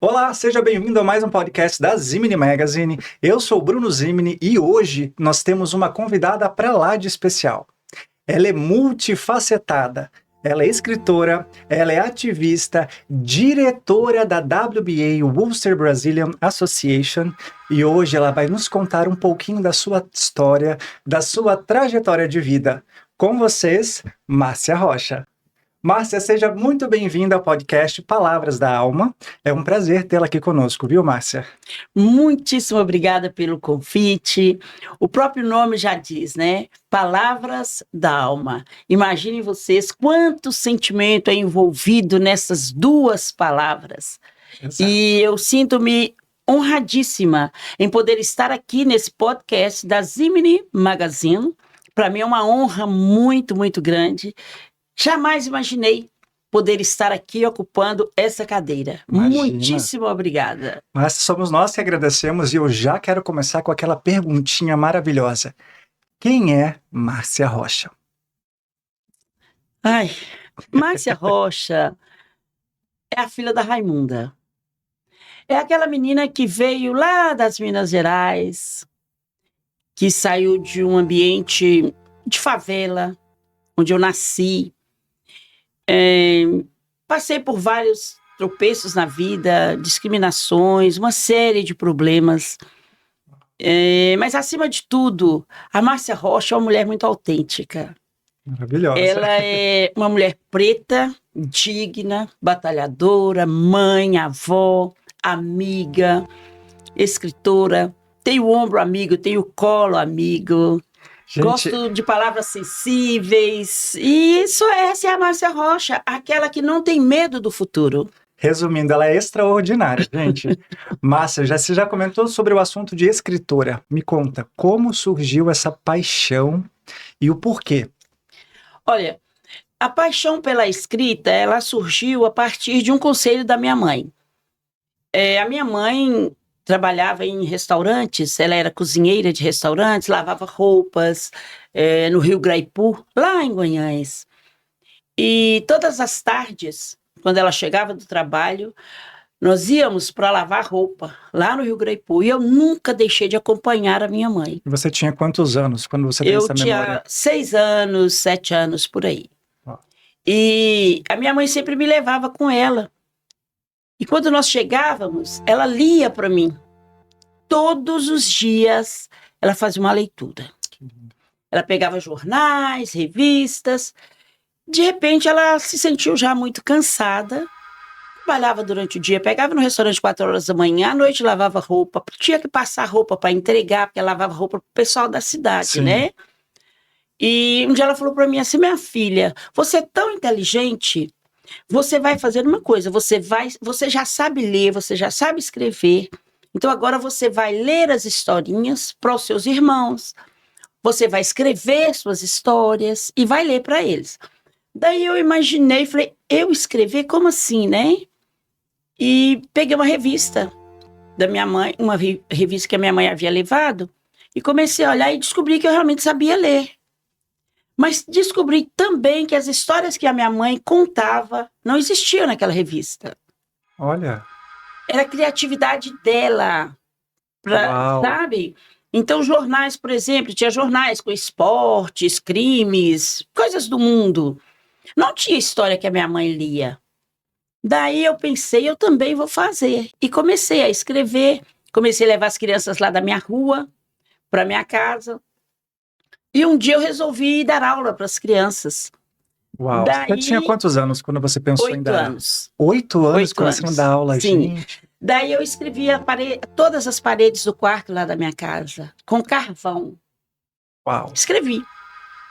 Olá, seja bem-vindo a mais um podcast da Zimini Magazine. Eu sou o Bruno Zimini e hoje nós temos uma convidada para lá de especial. Ela é multifacetada, ela é escritora, ela é ativista, diretora da WBA, Worcester Brazilian Association, e hoje ela vai nos contar um pouquinho da sua história, da sua trajetória de vida. Com vocês, Márcia Rocha. Márcia, seja muito bem-vinda ao podcast Palavras da Alma. É um prazer tê-la aqui conosco, viu, Márcia? Muitíssimo obrigada pelo convite. O próprio nome já diz, né? Palavras da Alma. Imaginem vocês quanto sentimento é envolvido nessas duas palavras. Exato. E eu sinto-me honradíssima em poder estar aqui nesse podcast da Zimini Magazine. Para mim é uma honra muito, muito grande. Jamais imaginei poder estar aqui ocupando essa cadeira. Imagina. Muitíssimo obrigada. Mas somos nós que agradecemos e eu já quero começar com aquela perguntinha maravilhosa. Quem é Márcia Rocha? Ai, Márcia Rocha é a filha da Raimunda. É aquela menina que veio lá das Minas Gerais, que saiu de um ambiente de favela, onde eu nasci. Passei por vários tropeços na vida, discriminações, uma série de problemas. Mas, acima de tudo, a Márcia Rocha é uma mulher muito autêntica. Maravilhosa. Ela é uma mulher preta, digna, batalhadora, mãe, avó, essa escritora. Tem o ombro amigo, tem o colo amigo. Gente, Gosto de palavras sensíveis. E essa é a Márcia Rocha, aquela que não tem medo do futuro. resumindo, ela é extraordinária, gente. Márcia, você já comentou sobre o assunto de escritora. Me conta, como surgiu essa paixão e o porquê? Olha, a paixão pela escrita, ela surgiu a partir de um conselho da minha mãe. A minha mãe trabalhava em restaurantes, ela era cozinheira de restaurantes, lavava roupas no Rio Graipu, lá em Guanhães. E todas as tardes, quando ela chegava do trabalho, nós íamos para lavar roupa, lá no Rio Graipu. E eu nunca deixei de acompanhar a minha mãe. E você tinha quantos anos quando você tem essa memória? Eu tinha 6 anos, 7 anos, por aí. E a minha mãe sempre me levava com ela. E quando nós chegávamos, ela lia para mim. Todos os dias, ela fazia uma leitura. Ela pegava jornais, revistas. De repente, ela se sentiu já muito cansada. Trabalhava durante o dia, pegava no restaurante 4 horas da manhã, à noite lavava roupa. Tinha que passar roupa para entregar, porque ela lavava roupa para o pessoal da cidade, Sim. né? E um dia ela falou para mim assim, minha filha, você é tão inteligente, você vai fazer uma coisa, você já sabe ler, você já sabe escrever, então agora você vai ler as historinhas para os seus irmãos, você vai escrever suas histórias e vai ler para eles. Daí eu imaginei, falei, eu escrever? Como assim, né? E peguei uma revista da minha mãe, uma revista que a minha mãe havia levado, e comecei a olhar e descobri que eu realmente sabia ler. Mas descobri também que as histórias que a minha mãe contava não existiam naquela revista. Olha. Era a criatividade dela, sabe? Então, jornais, por exemplo, tinha jornais com esportes, crimes, coisas do mundo. Não tinha história que a minha mãe lia. Daí eu pensei, eu também vou fazer. E comecei a escrever, comecei a levar as crianças lá da minha rua para minha casa. E um dia eu resolvi dar aula para as crianças. Uau, você tinha quantos anos quando você pensou em dar? 8 anos. 8 anos começando a dar aula, Sim. gente? Daí eu escrevi todas as paredes do quarto lá da minha casa, com carvão. Uau. Escrevi.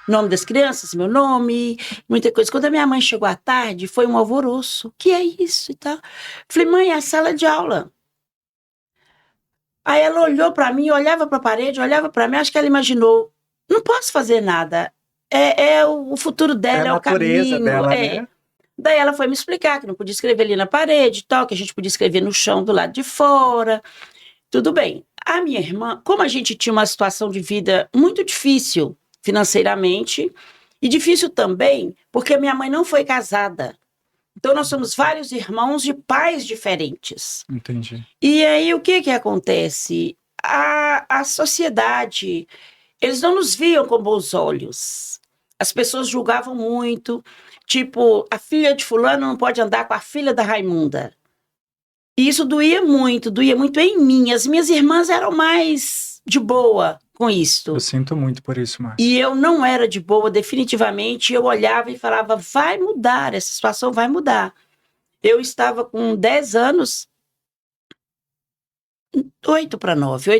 Nome das crianças, meu nome, muita coisa. Quando a minha mãe chegou à tarde, foi um alvoroço. O que é isso e tal? Falei, mãe, é a sala de aula. Aí ela olhou para mim, olhava para a parede, olhava para mim, acho que ela imaginou, não posso fazer nada. É o futuro dela, é o caminho. Dela, né? Daí ela foi me explicar que não podia escrever ali na parede e tal, que a gente podia escrever no chão do lado de fora. Tudo bem. A minha irmã, como a gente tinha uma situação de vida muito difícil financeiramente, e difícil também porque a minha mãe não foi casada. Então, nós somos vários irmãos de pais diferentes. Entendi. E aí, o que acontece? A sociedade, eles não nos viam com bons olhos. As pessoas julgavam muito. Tipo, a filha de fulano não pode andar com a filha da Raimunda. E isso doía muito em mim. As minhas irmãs eram mais de boa com isso. Eu sinto muito por isso, Márcia. E eu não era de boa, definitivamente. Eu olhava e falava, vai mudar, essa situação vai mudar. Eu estava com 10 anos, 8 para 9.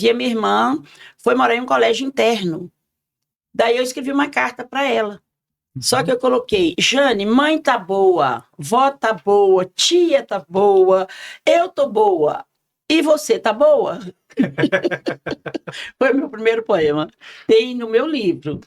E a minha irmã foi morar em um colégio interno. Daí eu escrevi uma carta para ela. Só que eu coloquei, Jane, mãe tá boa, vó tá boa, tia tá boa, eu tô boa. E você tá boa? Foi o meu primeiro poema. Tem no meu livro.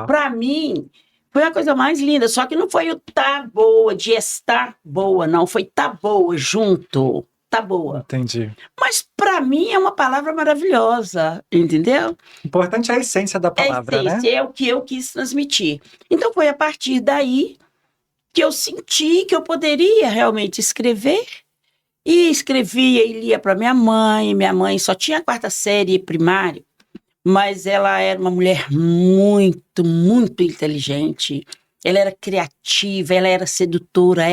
Para mim, foi a coisa mais linda. Só que não foi o tá boa, de estar boa, não. Foi tá boa, junto. Tá boa. Entendi. Mas para mim é uma palavra maravilhosa, entendeu? Importante é a essência da palavra, né? É o que eu quis transmitir. Então foi a partir daí que eu senti que eu poderia realmente escrever. E escrevia e lia para minha mãe. Minha mãe só tinha a 4ª série primário, mas ela era uma mulher muito, muito inteligente. Ela era criativa, ela era sedutora,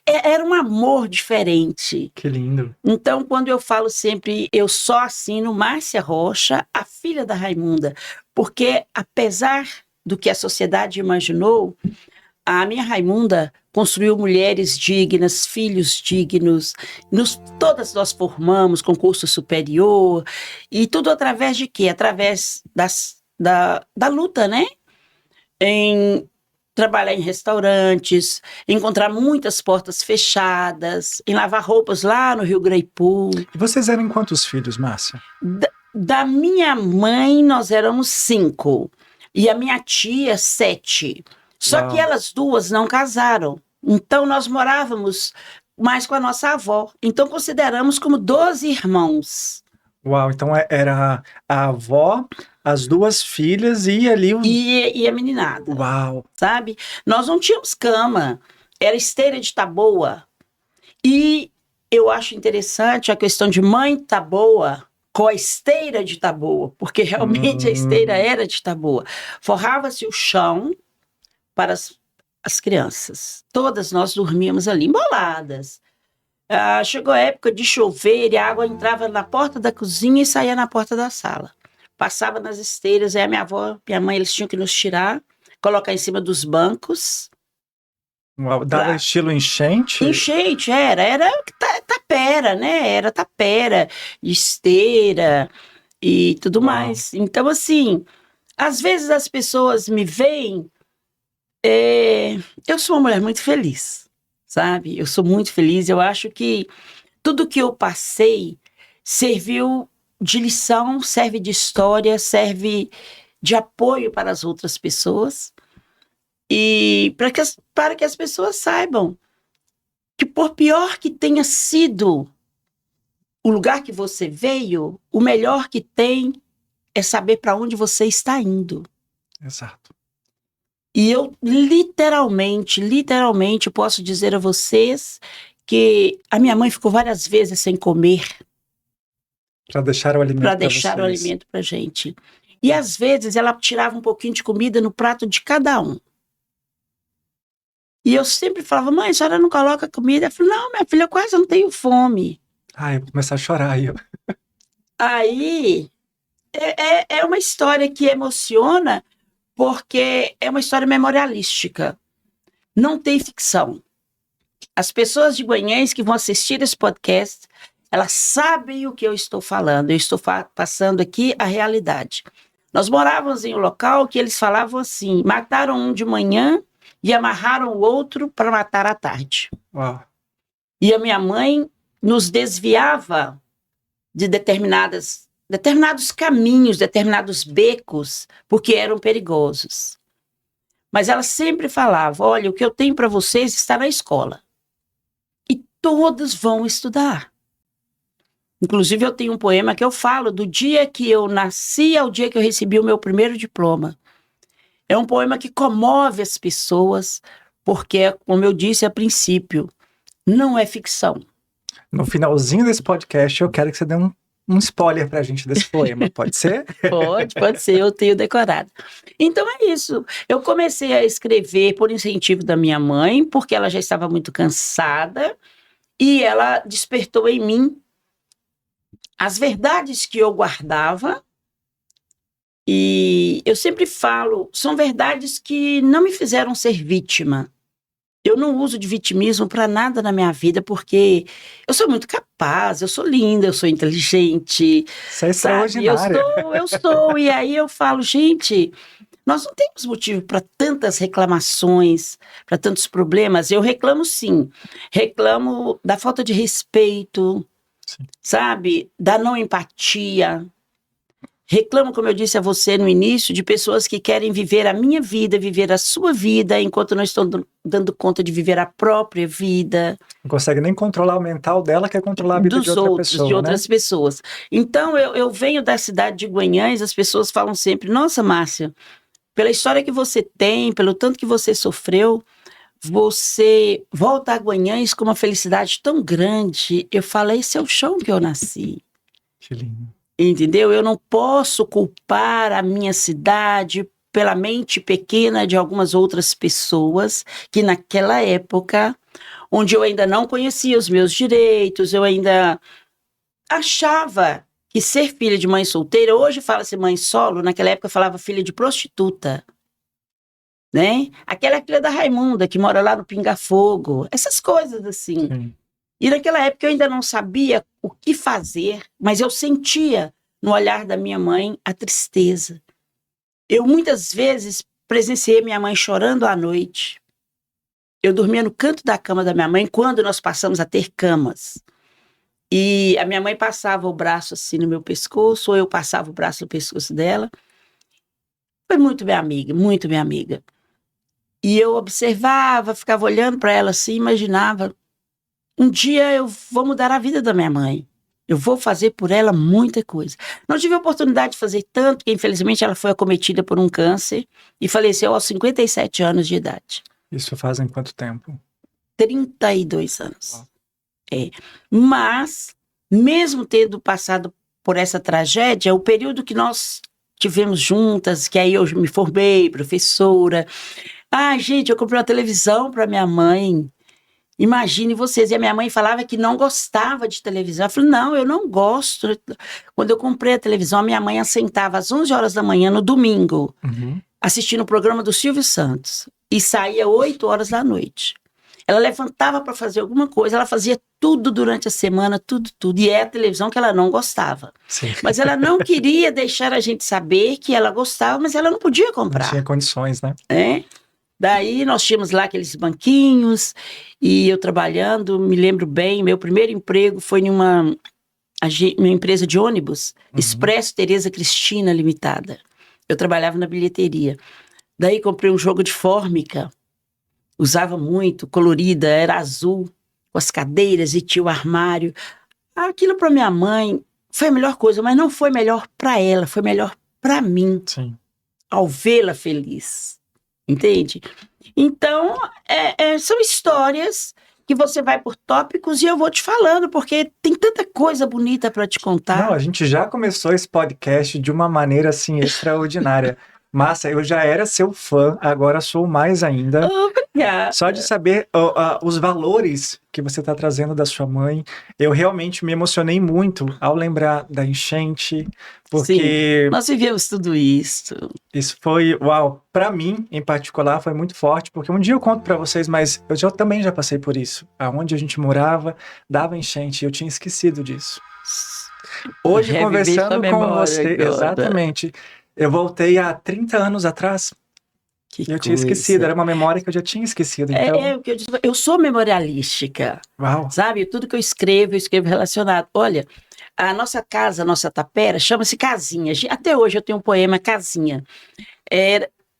era um amor diferente. Que lindo. Então, quando eu falo sempre, eu só assino Márcia Rocha, a filha da Raimunda, porque apesar do que a sociedade imaginou, a minha Raimunda construiu mulheres dignas, filhos dignos. Todas nós formamos concurso superior. E tudo através de quê? Através da luta, né? Em trabalhar em restaurantes, encontrar muitas portas fechadas, em lavar roupas lá no Rio Greipu. E vocês eram quantos filhos, Márcia? Da minha mãe, nós éramos 5. E a minha tia, 7. Só que elas duas não casaram. Então, nós morávamos mais com a nossa avó. Então, consideramos como 12 irmãos. Uau, então era a avó, as 2 filhas e ali o... E a meninada. Uau! Sabe? Nós não tínhamos cama. Era esteira de taboa. E eu acho interessante a questão de mãe taboa com a esteira de taboa. Porque realmente a esteira era de taboa. Forrava-se o chão para as crianças. Todas nós dormíamos ali, emboladas. Chegou a época de chover e a água entrava na porta da cozinha e saía na porta da sala. Passava nas esteiras, aí a minha avó, minha mãe, eles tinham que nos tirar, colocar em cima dos bancos. Uau, dava estilo enchente? Enchente, era tapera, né? Era tapera, esteira e tudo mais. Então, assim, às vezes as pessoas me veem. Eu sou uma mulher muito feliz, sabe? Eu sou muito feliz. Eu acho que tudo que eu passei serviu de lição, serve de história, serve de apoio para as outras pessoas. E para que as pessoas saibam que, por pior que tenha sido o lugar que você veio, o melhor que tem é saber para onde você está indo. Exato. E eu literalmente posso dizer a vocês que a minha mãe ficou várias vezes sem comer. Para deixar o alimento para vocês. Para deixar o alimento para a gente. E às vezes ela tirava um pouquinho de comida no prato de cada um. E eu sempre falava, mãe, a senhora não coloca comida? Ela falou, não, minha filha, eu quase não tenho fome. Eu vou começar a chorar aí. Aí é uma história que emociona, porque é uma história memorialística. Não tem ficção. As pessoas de Guanhães que vão assistir esse podcast, elas sabem o que eu estou falando. Eu estou passando aqui a realidade. Nós morávamos em um local que eles falavam assim, mataram um de manhã e amarraram o outro para matar à tarde. Uau. E a minha mãe nos desviava de determinados caminhos, determinados becos, porque eram perigosos. Mas ela sempre falava, olha, o que eu tenho para vocês está na escola. E todos vão estudar. Inclusive, eu tenho um poema que eu falo do dia que eu nasci ao dia que eu recebi o meu primeiro diploma. É um poema que comove as pessoas, porque, como eu disse a princípio, não é ficção. No finalzinho desse podcast, eu quero que você dê um spoiler pra gente desse poema, pode ser? Pode ser, eu tenho decorado. Então é isso. Eu comecei a escrever por incentivo da minha mãe, porque ela já estava muito cansada e ela despertou em mim as verdades que eu guardava. E eu sempre falo, são verdades que não me fizeram ser vítima. Eu não uso de vitimismo para nada na minha vida, porque eu sou muito capaz, eu sou linda, eu sou inteligente. Você é Sabe? extraordinária. Eu sou. E aí eu falo, gente, nós não temos motivo para tantas reclamações, para tantos problemas. Eu reclamo sim. Reclamo da falta de respeito, Sim. sabe? Da não empatia. Reclamo, como eu disse a você no início, de pessoas que querem viver a minha vida, viver a sua vida, enquanto não estão dando conta de viver a própria vida. Não consegue nem controlar o mental dela, quer controlar a vida Dos de outra outros, pessoa, de outras né? pessoas. Então, eu venho da cidade de Guanhães, as pessoas falam sempre, nossa, Márcia, pela história que você tem, pelo tanto que você sofreu, você volta a Guanhães com uma felicidade tão grande. Eu falo, esse é o chão que eu nasci. Que lindo. Entendeu? Eu não posso culpar a minha cidade pela mente pequena de algumas outras pessoas que naquela época, onde eu ainda não conhecia os meus direitos, eu ainda achava que ser filha de mãe solteira, hoje fala-se mãe solo, naquela época falava filha de prostituta, né? Aquela filha da Raimunda que mora lá no Pinga Fogo, essas coisas assim. Sim. E naquela época eu ainda não sabia o que fazer, mas eu sentia no olhar da minha mãe a tristeza. Eu muitas vezes presenciei minha mãe chorando à noite. Eu dormia no canto da cama da minha mãe quando nós passamos a ter camas. E a minha mãe passava o braço assim no meu pescoço, ou eu passava o braço no pescoço dela. Foi muito minha amiga, muito minha amiga. E eu observava, ficava olhando para ela assim, imaginava, um dia eu vou mudar a vida da minha mãe. Eu vou fazer por ela muita coisa. Não tive a oportunidade de fazer tanto, porque infelizmente ela foi acometida por um câncer e faleceu aos 57 anos de idade. Isso fazem quanto tempo? 32 anos. Uau. É. Mas, mesmo tendo passado por essa tragédia, o período que nós tivemos juntas, que aí eu me formei, professora. Ah, gente, eu comprei uma televisão para minha mãe. Imagine vocês. E a minha mãe falava que não gostava de televisão. Eu falei, não, eu não gosto. Quando eu comprei a televisão, a minha mãe assentava às 11 horas da manhã no domingo, assistindo o programa do Silvio Santos. E saía 8 horas da noite. Ela levantava para fazer alguma coisa, ela fazia tudo durante a semana, tudo. E é a televisão que ela não gostava. Sim. Mas ela não queria deixar a gente saber que ela gostava, mas ela não podia comprar. Não tinha condições, né? É? Daí nós tínhamos lá aqueles banquinhos, e eu trabalhando, me lembro bem, meu primeiro emprego foi numa empresa de ônibus, Expresso Tereza Cristina Limitada. Eu trabalhava na bilheteria. Daí comprei um jogo de fórmica, usava muito, colorida, era azul, com as cadeiras e tinha o armário. Aquilo para minha mãe foi a melhor coisa, mas não foi melhor para ela, foi melhor para mim, Sim. ao vê-la feliz. Entende? Então, são histórias que você vai por tópicos e eu vou te falando, porque tem tanta coisa bonita para te contar. Não, a gente já começou esse podcast de uma maneira assim extraordinária. Márcia, eu já era seu fã, agora sou mais ainda. Obrigada. Só de saber os valores que você está trazendo da sua mãe, eu realmente me emocionei muito ao lembrar da enchente, porque Sim, nós vivemos tudo isso. isso foi, uau, para mim em particular foi muito forte, porque um dia eu conto para vocês, mas eu também já passei por isso. Aonde a gente morava, dava enchente, eu tinha esquecido disso. Hoje, Reviver conversando sua com memória você, agora. exatamente, eu voltei há 30 anos atrás. Que Eu tinha esquecido, era uma memória que eu já tinha esquecido, então... o que eu disse, eu sou memorialística, Uau. sabe? Tudo que eu escrevo relacionado. Olha, a nossa casa, a nossa tapera, chama-se Casinha. Até hoje eu tenho um poema Casinha.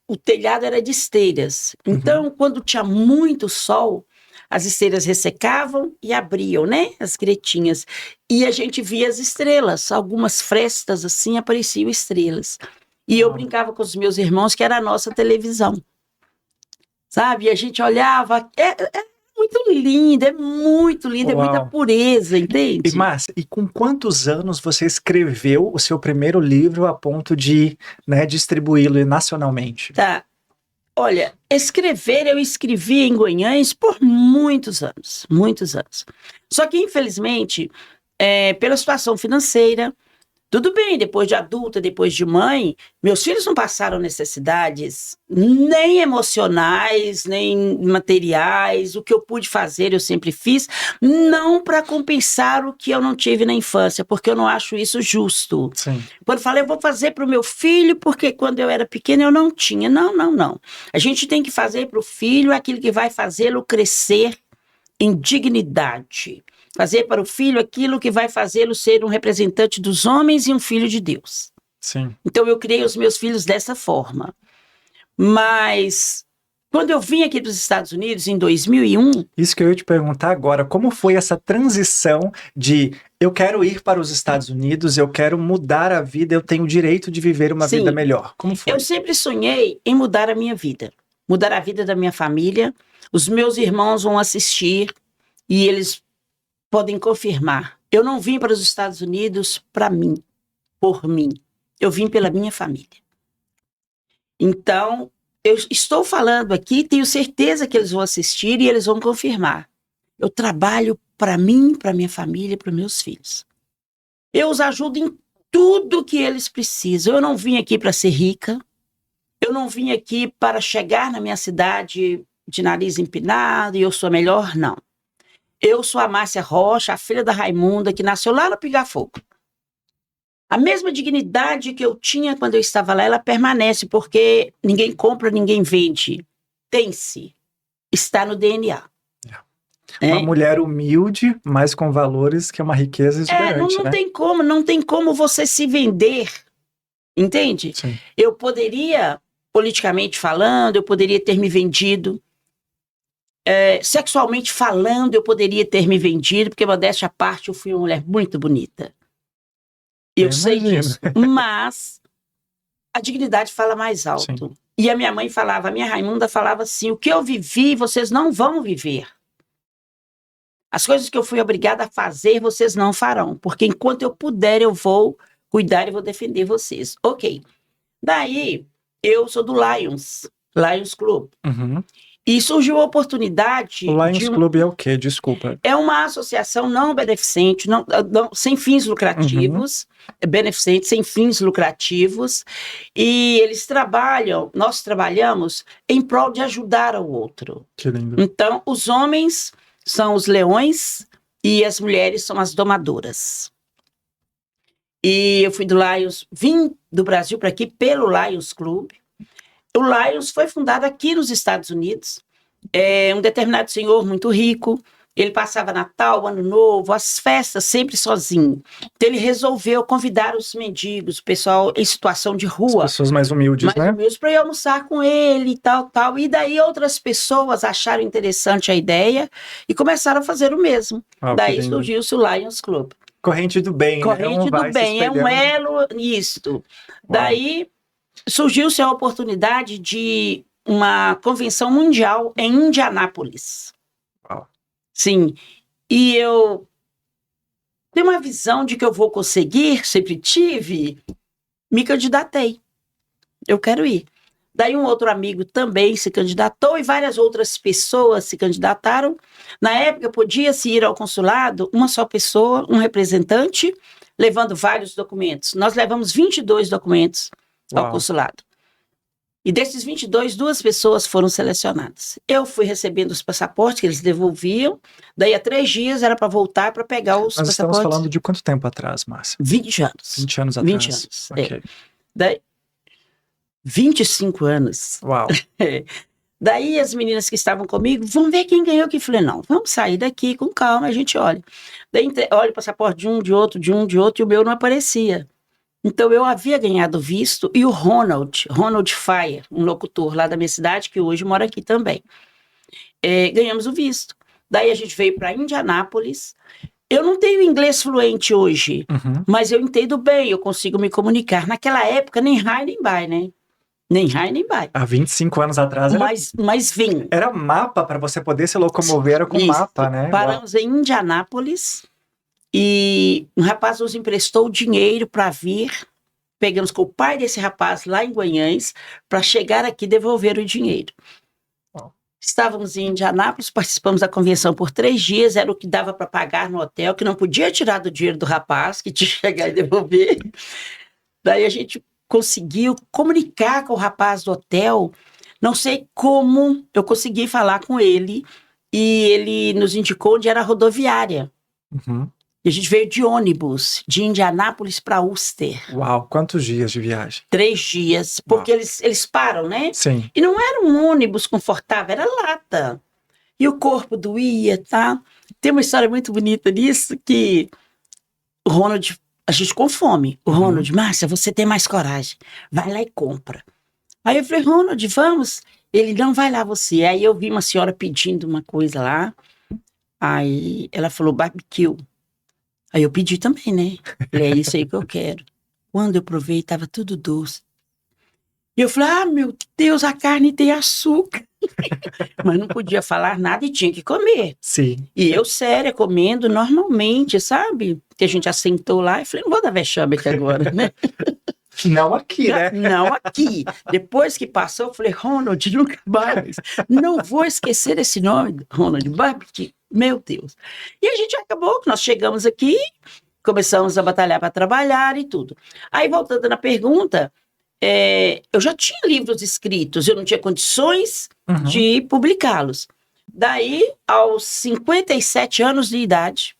O telhado era de esteiras. Então, quando tinha muito sol, as esteiras ressecavam e abriam, né? As gretinhas. E a gente via as estrelas. Algumas frestas, assim, apareciam estrelas. E eu brincava com os meus irmãos que era a nossa televisão. sabe? E a gente olhava, é muito lindo, é muita Uau. pureza, E entende? Márcia, e com quantos anos você escreveu o seu primeiro livro a ponto de, né, distribuí-lo nacionalmente? Tá. Olha, eu escrevi em Guanhães por muitos anos, muitos anos. Só que, infelizmente, pela situação financeira, tudo bem, depois de adulta, depois de mãe, meus filhos não passaram necessidades nem emocionais, nem materiais. O que eu pude fazer, eu sempre fiz, não para compensar o que eu não tive na infância, porque eu não acho isso justo. Sim. Quando eu falei, eu vou fazer para o meu filho, porque quando eu era pequena eu não tinha. Não, não, não. A gente tem que fazer para o filho aquilo que vai fazê-lo crescer em dignidade. Fazer para o filho aquilo que vai fazê-lo ser um representante dos homens e um filho de Deus. Sim. Então eu criei os meus filhos dessa forma. Mas quando eu vim aqui para os Estados Unidos em 2001... Isso que eu ia te perguntar agora, como foi essa transição de eu quero ir para os Estados Unidos, eu quero mudar a vida, eu tenho o direito de viver uma vida melhor. Como foi? Eu sempre sonhei em mudar a minha vida, mudar a vida da minha família. Os meus irmãos vão assistir e eles podem confirmar. Eu não vim para os Estados Unidos para mim, por mim. Eu vim pela minha família. Então, eu estou falando aqui, tenho certeza que eles vão assistir e eles vão confirmar. Eu trabalho para mim, para minha família, para meus filhos. Eu os ajudo em tudo que eles precisam. Eu não vim aqui para ser rica. Eu não vim aqui para chegar na minha cidade de nariz empinado e eu sou a melhor, não. Eu sou a Márcia Rocha, a filha da Raimunda, que nasceu lá no Pigafogo. A mesma dignidade que eu tinha quando eu estava lá, ela permanece, porque ninguém compra, ninguém vende. Tem-se. Está no DNA. Uma mulher humilde, mas com valores, que é uma riqueza exuberante, não né? não tem como você se vender, entende? Sim. Eu poderia, politicamente falando, eu poderia ter me vendido. Sexualmente falando, eu poderia ter me vendido, porque, modéstia à parte, eu fui uma mulher muito bonita. Eu sei disso. Mas a dignidade fala mais alto. Sim. E a minha mãe falava, a minha Raimunda falava assim, o que eu vivi, vocês não vão viver. As coisas que eu fui obrigada a fazer, vocês não farão. Porque enquanto eu puder, eu vou cuidar e vou defender vocês. Ok. Daí, eu sou do Lions Club. Uhum. E surgiu a oportunidade... O Lions Club é o quê? Desculpa. É uma associação não beneficente, sem fins lucrativos, beneficente, sem fins lucrativos, e nós trabalhamos em prol de ajudar ao outro. Que lindo. Então, os homens são os leões e as mulheres são as domadoras. E eu fui do Lions, vim do Brasil para aqui pelo Lions Club. O Lions foi fundado aqui nos Estados Unidos. Um determinado senhor muito rico, ele passava Natal, Ano Novo, as festas sempre sozinho. Então ele resolveu convidar os mendigos, o pessoal em situação de rua. As pessoas mais humildes, né? Para ir almoçar com ele e tal. E daí outras pessoas acharam interessante a ideia e começaram a fazer o mesmo. Daí surgiu-se o Lions Club. Corrente do bem, Corrente do bem, é um elo nisto. Daí surgiu-se a oportunidade de uma convenção mundial em Indianápolis. Uau. Sim, e eu tenho uma visão de que eu vou conseguir, sempre tive, me candidatei. Eu quero ir. Daí um outro amigo também se candidatou e várias outras pessoas se candidataram. Na época, podia-se ir ao consulado uma só pessoa, um representante, levando vários documentos. Nós levamos 22 documentos ao consulado. E desses 22, 2 pessoas foram selecionadas. Eu fui recebendo os passaportes que eles devolviam. Daí, a 3 dias, era para voltar para pegar os passaportes. Nós estamos falando de quanto tempo atrás, Márcia? 20 anos. 20 anos atrás. 20 anos, Ok. Daí, 25 anos. Uau. Daí, as meninas que estavam comigo, vamos ver quem ganhou aqui. Falei, não, vamos sair daqui com calma, a gente olha. Daí, olha o passaporte de um, de outro, e o meu não aparecia. Então, eu havia ganhado visto, e o Ronald Fire, um locutor lá da minha cidade, que hoje mora aqui também, ganhamos o visto. Daí, a gente veio para Indianápolis. Eu não tenho inglês fluente hoje, mas eu entendo bem, eu consigo me comunicar. Naquela época, nem high nem bye, né? Nem raio, nem vai. Há 25 anos atrás Mas vim. era mapa para você poder se locomover, era com Isso. mapa, né? Paramos em Indianápolis e um rapaz nos emprestou dinheiro para vir. Pegamos com o pai desse rapaz lá em Guanhães para chegar aqui e devolver o dinheiro. Estávamos em Indianápolis, participamos da convenção por 3 dias, era o que dava para pagar no hotel, que não podia tirar do dinheiro do rapaz, que tinha que chegar e devolver. Daí a gente conseguiu comunicar com o rapaz do hotel, não sei como eu consegui falar com ele, e ele nos indicou onde era a rodoviária. Uhum. E a gente veio de ônibus, de Indianápolis para Ulster. Uau, quantos dias de viagem? 3 dias, porque eles param, né? Sim. E não era um ônibus confortável, era lata. E o corpo doía, tá? Tem uma história muito bonita nisso, que o Ronald, a gente com fome. O Ronald, Márcia, você tem mais coragem. Vai lá e compra. Aí eu falei, Ronald, vamos. Ele, não, vai lá você. Aí eu vi uma senhora pedindo uma coisa lá. Aí ela falou, barbecue. Aí eu pedi também, né? Falei, é isso aí que eu quero. Quando eu provei, estava tudo doce. E eu falei, meu Deus, a carne tem açúcar. Mas não podia falar nada e tinha que comer. Sim. E eu, séria, comendo normalmente, sabe? Que a gente assentou lá e falei, não vou dar vexame aqui agora, né? Não aqui, né? Não aqui. Depois que passou, eu falei, Ronald, nunca mais. Não vou esquecer esse nome, Ronald Barbecue. Meu Deus. E a gente acabou, que nós chegamos aqui, começamos a batalhar para trabalhar e tudo. Aí, voltando na pergunta, eu já tinha livros escritos, eu não tinha condições de publicá-los. Daí, aos 57 anos de idade,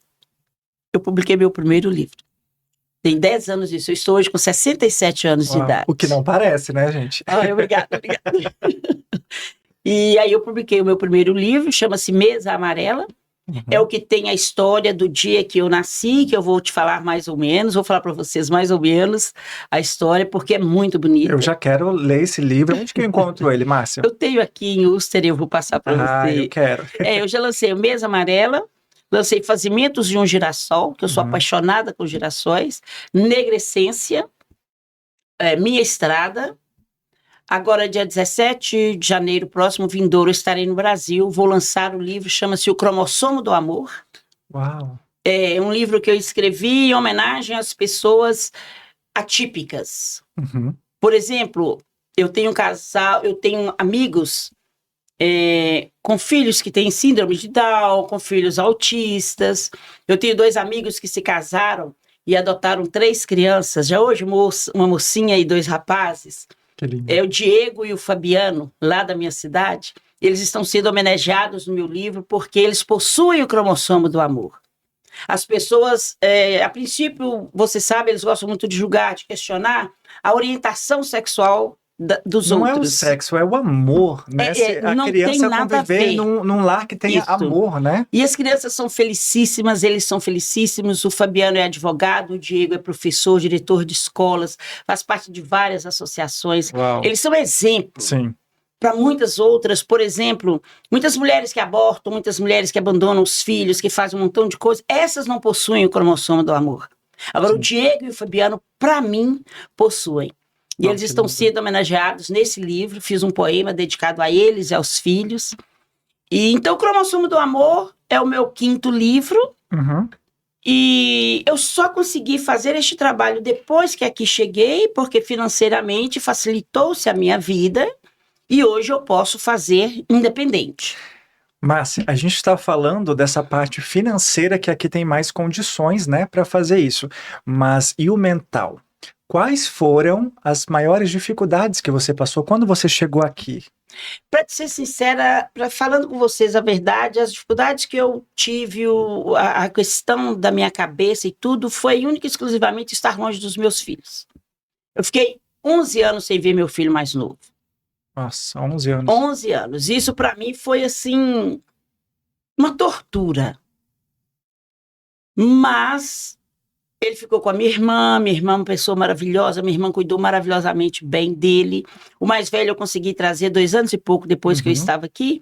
eu publiquei meu primeiro livro. Tem 10 anos disso, eu estou hoje com 67 anos de idade. O que não parece, né, gente? Obrigada. E aí eu publiquei o meu primeiro livro, chama-se Mesa Amarela. É o que tem a história do dia que eu nasci, que eu vou te falar mais ou menos, vou falar para vocês mais ou menos a história, porque é muito bonita. Eu já quero ler esse livro. Onde que eu encontro ele, Márcia? Eu tenho aqui em Ulster e eu vou passar para você. Eu quero. Eu já lancei o Mesa Amarela, lancei Fazimentos de um Girassol, que eu sou apaixonada com girassóis, Negrescência, Minha Estrada. Agora, dia 17 de janeiro próximo, vindouro, eu estarei no Brasil. Vou lançar o livro, chama-se O Cromossomo do Amor. Uau! É um livro que eu escrevi em homenagem às pessoas atípicas. Por exemplo, eu tenho amigos com filhos que têm síndrome de Down, com filhos autistas. Eu tenho 2 amigos que se casaram e adotaram 3 crianças. Já hoje, uma mocinha e 2 rapazes. É o Diego e o Fabiano, lá da minha cidade. Eles estão sendo homenageados no meu livro porque eles possuem o cromossomo do amor. As pessoas, a princípio, você sabe, eles gostam muito de julgar, de questionar a orientação sexual dos outros. Não é o sexo, é o amor, né? A criança conviver num lar que tenha amor, né? E as crianças são felicíssimas, eles são felicíssimos. O Fabiano é advogado, o Diego é professor, diretor de escolas, faz parte de várias associações. Uau. Eles são exemplo. Sim. Para muitas outras, por exemplo, muitas mulheres que abortam, muitas mulheres que abandonam os filhos, que fazem um montão de coisas, essas não possuem o cromossomo do amor. Agora, o Diego e o Fabiano, para mim, possuem. E eles estão sendo homenageados nesse livro. Fiz um poema dedicado a eles e aos filhos. E então, o Cromossomo do Amor é o meu 5º livro. E eu só consegui fazer este trabalho depois que aqui cheguei, porque financeiramente facilitou-se a minha vida. E hoje eu posso fazer independente. Márcia, a gente está falando dessa parte financeira que aqui tem mais condições, né, para fazer isso. Mas e o mental? Quais foram as maiores dificuldades que você passou quando você chegou aqui? Para ser sincera, falando com vocês a verdade, as dificuldades que eu tive, a questão da minha cabeça e tudo, foi única e exclusivamente estar longe dos meus filhos. Eu fiquei 11 anos sem ver meu filho mais novo. Nossa, 11 anos. 11 anos. Isso para mim foi, assim, uma tortura. Mas ele ficou com a minha irmã uma pessoa maravilhosa, minha irmã cuidou maravilhosamente bem dele. O mais velho eu consegui trazer 2 anos e pouco depois que eu estava aqui.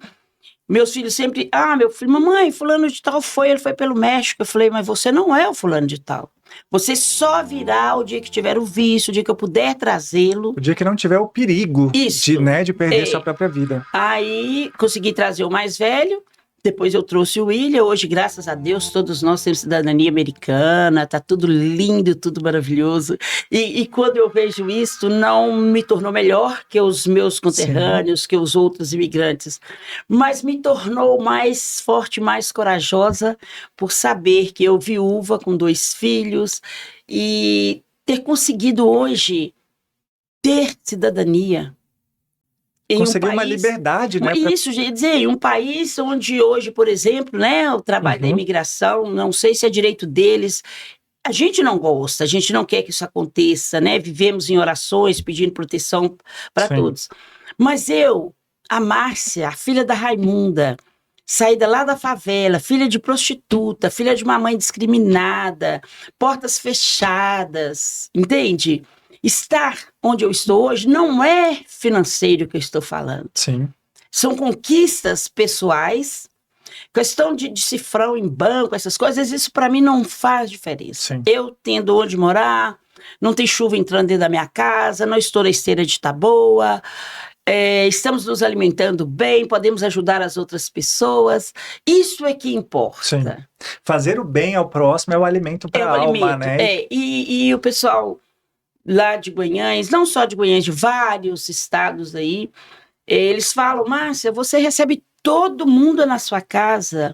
Meus filhos sempre, meu filho, mamãe, fulano de tal ele foi pelo México. Eu falei, mas você não é o fulano de tal. Você só virá o dia que tiver o vício, o dia que eu puder trazê-lo. O dia que não tiver o perigo Isso. de perder sua própria vida. Aí consegui trazer o mais velho, depois eu trouxe o William. Hoje, graças a Deus, todos nós temos cidadania americana, tá tudo lindo, tudo maravilhoso. E quando eu vejo isso, não me tornou melhor que os meus conterrâneos, Sim. que os outros imigrantes, mas me tornou mais forte, mais corajosa por saber que eu, viúva com 2 filhos, e ter conseguido hoje ter cidadania. Conseguir uma liberdade, né? Isso, quer dizer, em um país onde hoje, por exemplo, né, o trabalho da imigração, não sei se é direito deles, a gente não gosta, a gente não quer que isso aconteça, né? Vivemos em orações pedindo proteção para todos. Mas a Márcia, a filha da Raimunda, saída lá da favela, filha de prostituta, filha de uma mãe discriminada, portas fechadas, entende? Estar onde eu estou hoje não é financeiro que eu estou falando. Sim. São conquistas pessoais, questão de cifrão em banco, essas coisas, isso para mim não faz diferença. Sim. Eu tendo onde morar, não tem chuva entrando dentro da minha casa, não estou na esteira de Taboa, estamos nos alimentando bem, podemos ajudar as outras pessoas, isso é que importa. Sim. Fazer o bem ao próximo é o alimento para a alma, né? E o pessoal lá de Guanhães, não só de Guanhães, de vários estados aí, eles falam: Márcia, você recebe todo mundo na sua casa.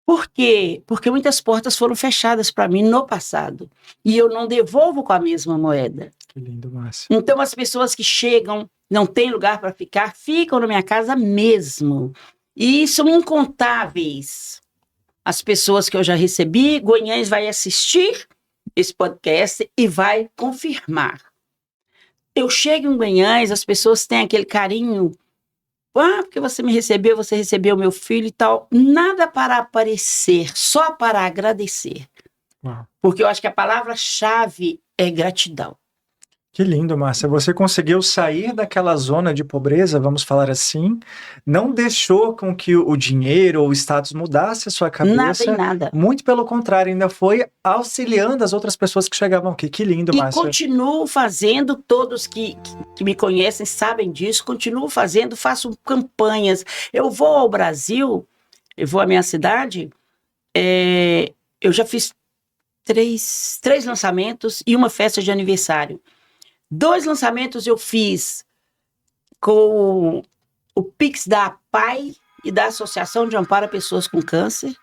Por quê? Porque muitas portas foram fechadas para mim no passado. E eu não devolvo com a mesma moeda. Que lindo, Márcia. Então as pessoas que chegam, não têm lugar para ficar, ficam na minha casa mesmo. E são incontáveis as pessoas que eu já recebi. Guanhães vai assistir esse podcast e vai confirmar. Eu chego em Guanhães, as pessoas têm aquele carinho, porque você me recebeu, você recebeu meu filho e tal. Nada para aparecer, só para agradecer. Uau. Porque eu acho que a palavra-chave é gratidão. Que lindo, Márcia. Você conseguiu sair daquela zona de pobreza, vamos falar assim, não deixou com que o dinheiro ou o status mudasse a sua cabeça. Nada e nada. Muito pelo contrário, ainda foi auxiliando as outras pessoas que chegavam aqui. Que lindo, Márcia. E continuo fazendo, todos que me conhecem sabem disso, continuo fazendo, faço campanhas. Eu vou ao Brasil, eu vou à minha cidade, eu já fiz três lançamentos e uma festa de aniversário. 2 lançamentos eu fiz com o Pix da APAI e da Associação de Amparo a Pessoas com Câncer.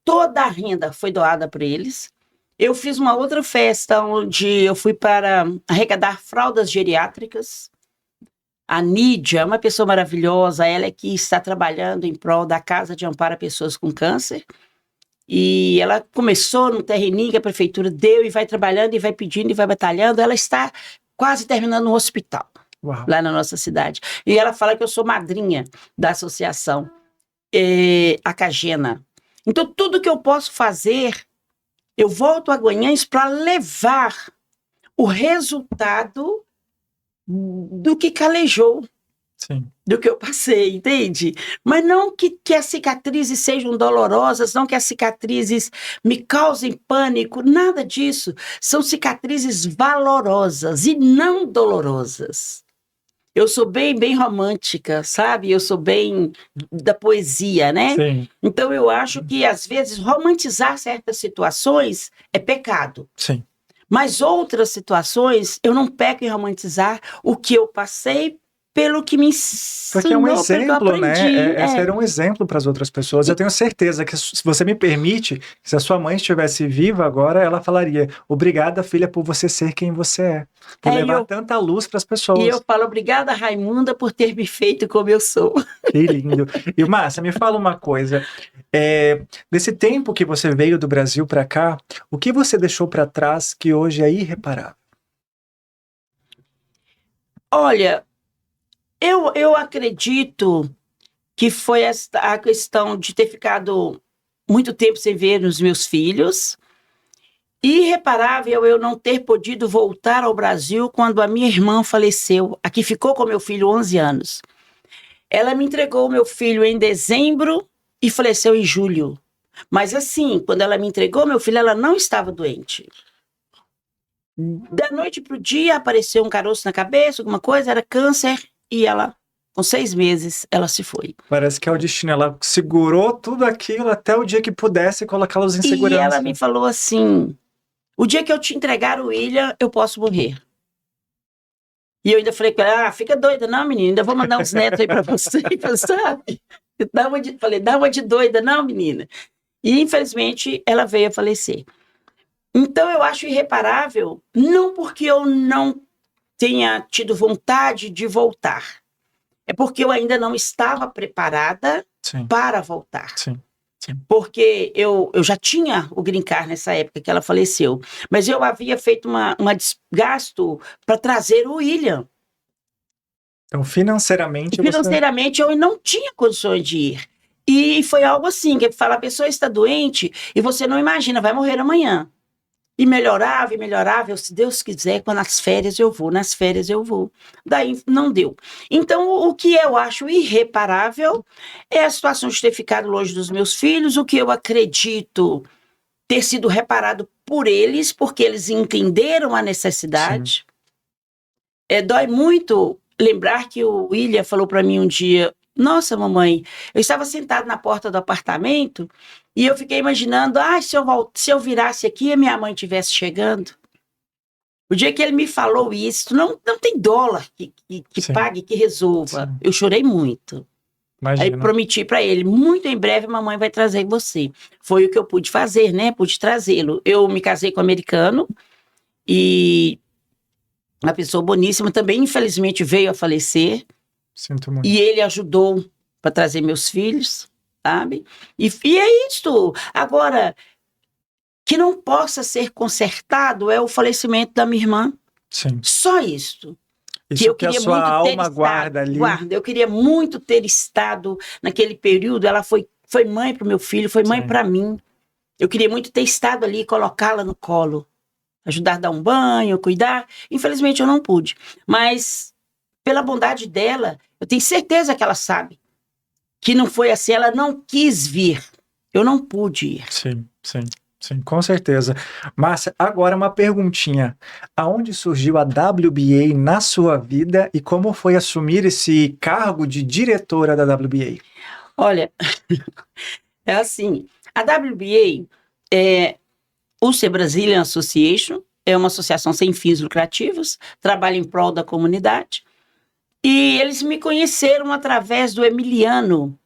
Toda a renda foi doada para eles. Eu fiz uma outra festa onde eu fui para arrecadar fraldas geriátricas. A Nídia, uma pessoa maravilhosa, ela é que está trabalhando em prol da Casa de Amparo a Pessoas com Câncer. E ela começou no terreninho que a prefeitura deu e vai trabalhando e vai pedindo e vai batalhando. Ela está quase terminando um hospital. Uau. Lá na nossa cidade. E ela fala que eu sou madrinha da associação, a Cagena. Então, tudo que eu posso fazer, eu volto a Guanhães para levar o resultado do que calejou. Sim. Do que eu passei, entende? Mas não que as cicatrizes sejam dolorosas, não que as cicatrizes me causem pânico, nada disso. São cicatrizes valorosas e não dolorosas. Eu sou bem romântica, sabe? Eu sou bem da poesia, né? Sim. Então eu acho que, às vezes, romantizar certas situações é pecado. Sim. Mas outras situações, eu não peco em romantizar o que eu passei pelo que me ensinou, porque é um exemplo, né? É ser um exemplo para as outras pessoas. Eu tenho certeza que, se você me permite, se a sua mãe estivesse viva agora, ela falaria: obrigada, filha, por você ser quem você é. Por levar tanta luz para as pessoas. E eu falo: obrigada, Raimunda, por ter me feito como eu sou. Que lindo. E, Márcia, me fala uma coisa. Nesse tempo que você veio do Brasil para cá, o que você deixou para trás que hoje é irreparável? Olha, eu acredito que foi a questão de ter ficado muito tempo sem ver os meus filhos. Irreparável eu não ter podido voltar ao Brasil quando a minha irmã faleceu. Aqui ficou com meu filho 11 anos. Ela me entregou meu filho em dezembro e faleceu em julho. Mas assim, quando ela me entregou, meu filho, ela não estava doente. Da noite pro dia, apareceu um caroço na cabeça, alguma coisa, era câncer, e ela, com 6 meses, ela se foi. Parece que é o destino. Ela segurou tudo aquilo até o dia que pudesse colocá-los em E segurança. ela me falou assim, o dia que eu te entregar o William, eu posso morrer. E eu ainda falei com ela, fica doida, não, menina, ainda vou mandar uns netos aí pra você, sabe? Falei, dá uma de doida, não, menina. E, infelizmente, ela veio a falecer. Então, eu acho irreparável, não porque eu não tenha tido vontade de voltar, é porque eu ainda não estava preparada Sim, para voltar. sim. Porque eu já tinha o Green Card nessa época que ela faleceu, mas eu havia feito uma desgasto para trazer o William. Então, financeiramente, Financeiramente, eu não tinha condições de ir. E foi algo assim, que fala, a pessoa está doente e você não imagina, vai morrer amanhã. E melhorava, eu, se Deus quiser, quando nas férias eu vou. Daí não deu. Então, o que eu acho irreparável é a situação de ter ficado longe dos meus filhos, o que eu acredito ter sido reparado por eles, porque eles entenderam a necessidade. Dói muito lembrar que o William falou para mim um dia, nossa, mamãe, eu estava sentado na porta do apartamento e eu fiquei imaginando, se eu virasse aqui e a minha mãe estivesse chegando. O dia que ele me falou isso, não tem dólar que pague, que resolva. Sim. Eu chorei muito. Imagina. Aí prometi para ele, muito em breve a mamãe vai trazer você. Foi o que eu pude fazer, né? Pude trazê-lo. Eu me casei com um americano e uma pessoa boníssima também, infelizmente, veio a falecer. Sinto muito. E ele ajudou para trazer meus filhos, sabe? E é isso. Agora, que não possa ser consertado é o falecimento da minha irmã. Sim. Só isso. Isso que eu que a queria sua muito alma ter guarda ali. Eu queria muito ter estado naquele período. Ela foi mãe para o meu filho, foi mãe para mim. Eu queria muito ter estado ali e colocá-la no colo. Ajudar a dar um banho, cuidar. Infelizmente eu não pude. Mas, pela bondade dela, eu tenho certeza que ela sabe. Que não foi assim, ela não quis vir. Eu não pude ir. Sim, com certeza. Márcia, agora uma perguntinha. Aonde surgiu a WBA na sua vida e como foi assumir esse cargo de diretora da WBA? Olha, é assim, a WBA é o C Brazilian Association, é uma associação sem fins lucrativos, trabalha em prol da comunidade, e eles me conheceram através do Emiliano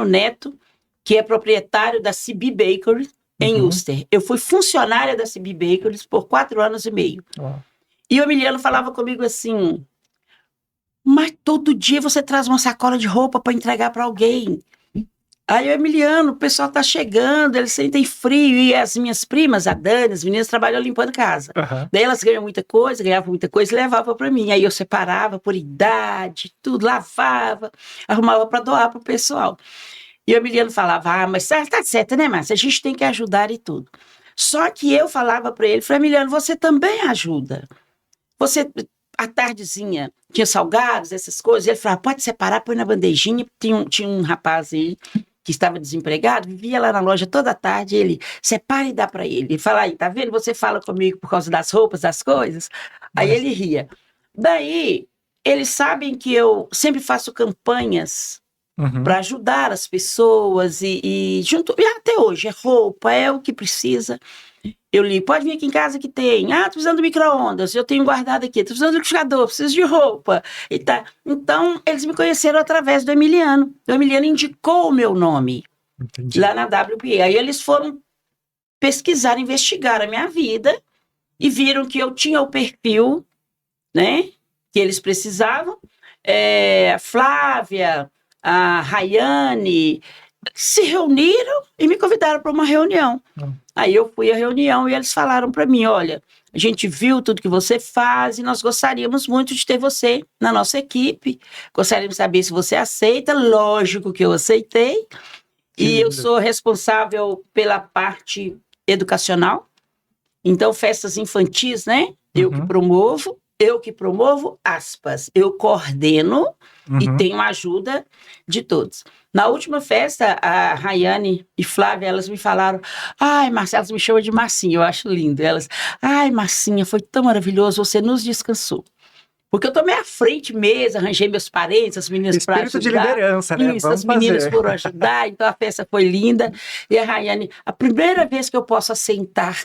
Neto, que é proprietário da CB Bakery, em Ulster. Eu fui funcionária da CB Bakery por 4 anos e meio. E o Emiliano falava comigo assim, mas todo dia você traz uma sacola de roupa para entregar para alguém. Aí o Emiliano, o pessoal tá chegando, eles sentem frio, e as minhas primas, a Dani, as meninas trabalham limpando casa. Daí elas ganhavam muita coisa e levavam para mim. Aí eu separava por idade, tudo, lavava, arrumava para doar pro pessoal. E o Emiliano falava, mas tá certo, né, Márcia? A gente tem que ajudar e tudo. Só que eu falava para ele, falei, Emiliano, você também ajuda. Você, à tardezinha, tinha salgados, essas coisas, e ele falava, pode separar, põe na bandejinha. Tinha um rapaz aí, que estava desempregado, vivia lá na loja toda tarde, ele separa e dá para ele. Ele fala, aí, tá vendo? Você fala comigo por causa das roupas, das coisas. Aí ele ria. Daí, eles sabem que eu sempre faço campanhas para ajudar as pessoas e até hoje, é roupa, é o que precisa. Eu li, pode vir aqui em casa que tem. Tô precisando do micro-ondas, eu tenho guardado aqui. Tô precisando do liquidificador, preciso de roupa. E tá. Então, eles me conheceram através do Emiliano. O Emiliano indicou o meu nome. Entendi. Lá na WBA. Aí eles foram pesquisar, investigar a minha vida e viram que eu tinha o perfil, né, que eles precisavam. A Flávia, a Rayane se reuniram e me convidaram para uma reunião. Aí eu fui à reunião e eles falaram para mim, olha, a gente viu tudo que você faz e nós gostaríamos muito de ter você na nossa equipe. Gostaríamos de saber se você aceita. Lógico que eu aceitei. E eu sou responsável pela parte educacional. Então, festas infantis, né? Eu que promovo, aspas. Eu coordeno e tenho a ajuda de todos. Na última festa, a Rayane e Flávia, elas me falaram, ai, Marcia, elas me chamam de Marcinha, eu acho lindo. Elas, ai, Marcinha, foi tão maravilhoso, você nos descansou. Porque eu tomei à frente mesmo, arranjei meus parentes, as meninas para ajudar. Espírito de liderança, né? Isso, Vamos as meninas fazer. foram ajudar, então a festa foi linda. E a Rayane, a primeira vez que eu posso assentar.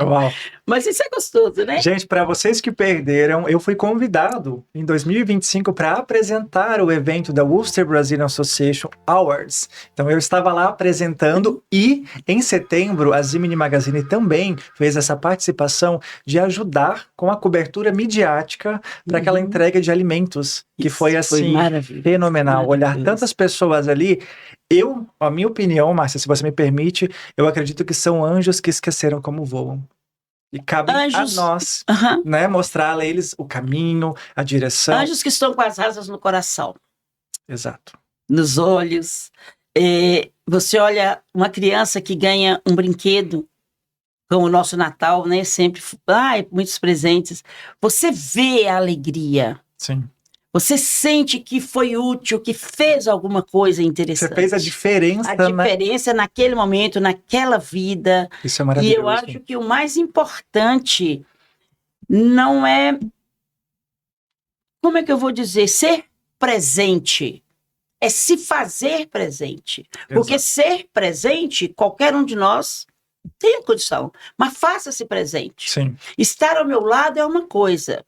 Uau. Mas isso é gostoso, né? Gente, para vocês que perderam, eu fui convidado em 2025 para apresentar o evento da Worcester Brazilian Association Awards. Então eu estava lá apresentando e em setembro a Zimini Magazine também fez essa participação de ajudar com a cobertura midiática para aquela entrega de alimentos, que Isso, foi assim fenomenal. Olhar tantas pessoas ali. A minha opinião, Márcia, se você me permite, eu acredito que são anjos que esqueceram como voam. E cabe a nós, né, mostrar a eles o caminho, a direção. Anjos que estão com as asas no coração. Exato. Nos olhos. Você olha uma criança que ganha um brinquedo, como o nosso Natal, né? Sempre, muitos presentes. Você vê a alegria. Sim. Você sente que foi útil, que fez alguma coisa interessante. Você fez a diferença. A diferença naquele momento, naquela vida. Isso é maravilhoso. E eu acho que o mais importante não é, como é que eu vou dizer, ser presente. É se fazer presente. Exato. Porque ser presente, qualquer um de nós tem a condição. Mas faça-se presente. Sim. Estar ao meu lado é uma coisa.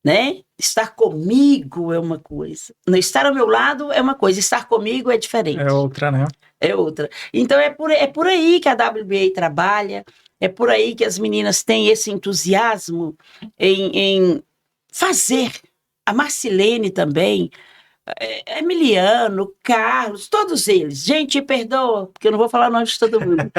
Né? Estar comigo é uma coisa. Não, estar ao meu lado é uma coisa. Estar comigo é diferente. É outra, né? É outra. Então é por aí que a WBA trabalha, é por aí que as meninas têm esse entusiasmo em fazer. A Marcilene também, Emiliano, Carlos, todos eles. Gente, perdoa, porque eu não vou falar o nome de todo mundo.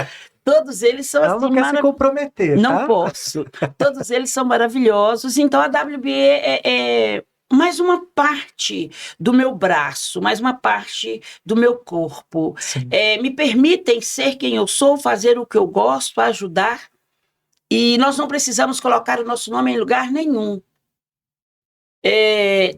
Todos eles são assim, não quer se comprometer, Não tá? posso. Todos eles são maravilhosos. Então, a WBA é mais uma parte do meu braço, mais uma parte do meu corpo. Me permitem ser quem eu sou, fazer o que eu gosto, ajudar. E nós não precisamos colocar o nosso nome em lugar nenhum.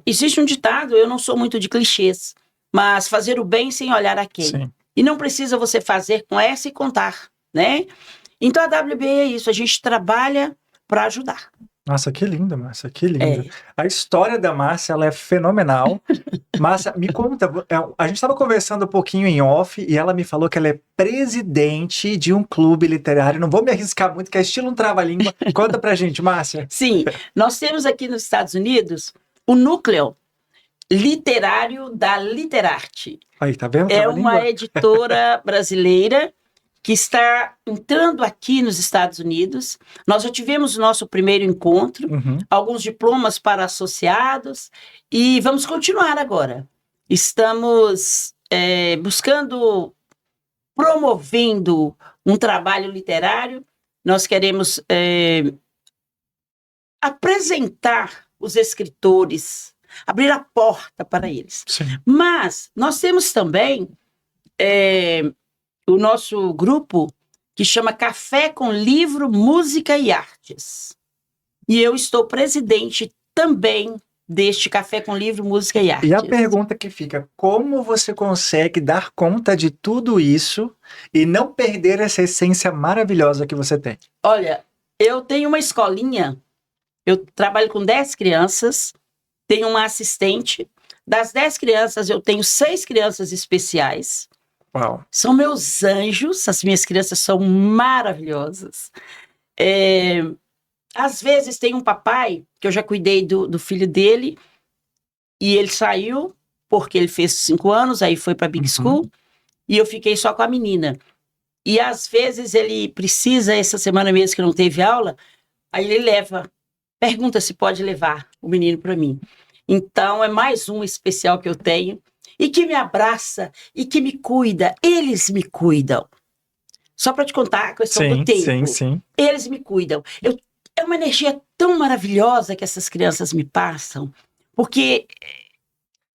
Existe um ditado, eu não sou muito de clichês, mas fazer o bem sem olhar a quem. Sim. E não precisa você fazer com essa e contar. Né? Então a WBA é isso, a gente trabalha para ajudar. Nossa, que linda, Márcia, que linda. A história da Márcia, ela é fenomenal. Márcia, me conta, a gente estava conversando um pouquinho em off e ela me falou que ela é presidente de um clube literário. Não vou me arriscar muito, que é estilo um trava-língua. Conta pra gente, Márcia. Sim, nós temos aqui nos Estados Unidos o núcleo literário da Literarte. Aí, tá vendo? É uma editora brasileira que está entrando aqui nos Estados Unidos. Nós já tivemos o nosso primeiro encontro, alguns diplomas para associados, e vamos continuar agora. Estamos promovendo um trabalho literário. Nós queremos apresentar os escritores, abrir a porta para eles. Sim. Mas nós temos também o nosso grupo, que chama Café com Livro, Música e Artes. E eu estou presidente também deste Café com Livro, Música e Artes. E a pergunta que fica, como você consegue dar conta de tudo isso e não perder essa essência maravilhosa que você tem? Olha, eu tenho uma escolinha, eu trabalho com 10 crianças, tenho uma assistente. Das 10 crianças, eu tenho 6 crianças especiais. Uau. São meus anjos, as minhas crianças são maravilhosas. Às vezes tem um papai, que eu já cuidei do filho dele, e ele saiu, porque ele fez 5 anos, aí foi para Big School, e eu fiquei só com a menina. E às vezes ele precisa, essa semana mesmo que não teve aula, aí ele pergunta se pode levar o menino para mim. Então é mais um especial que eu tenho, e que me abraça, e que me cuida. Eles me cuidam. Só para te contar a questão do tempo. Sim. Eles me cuidam. É uma energia tão maravilhosa que essas crianças me passam, porque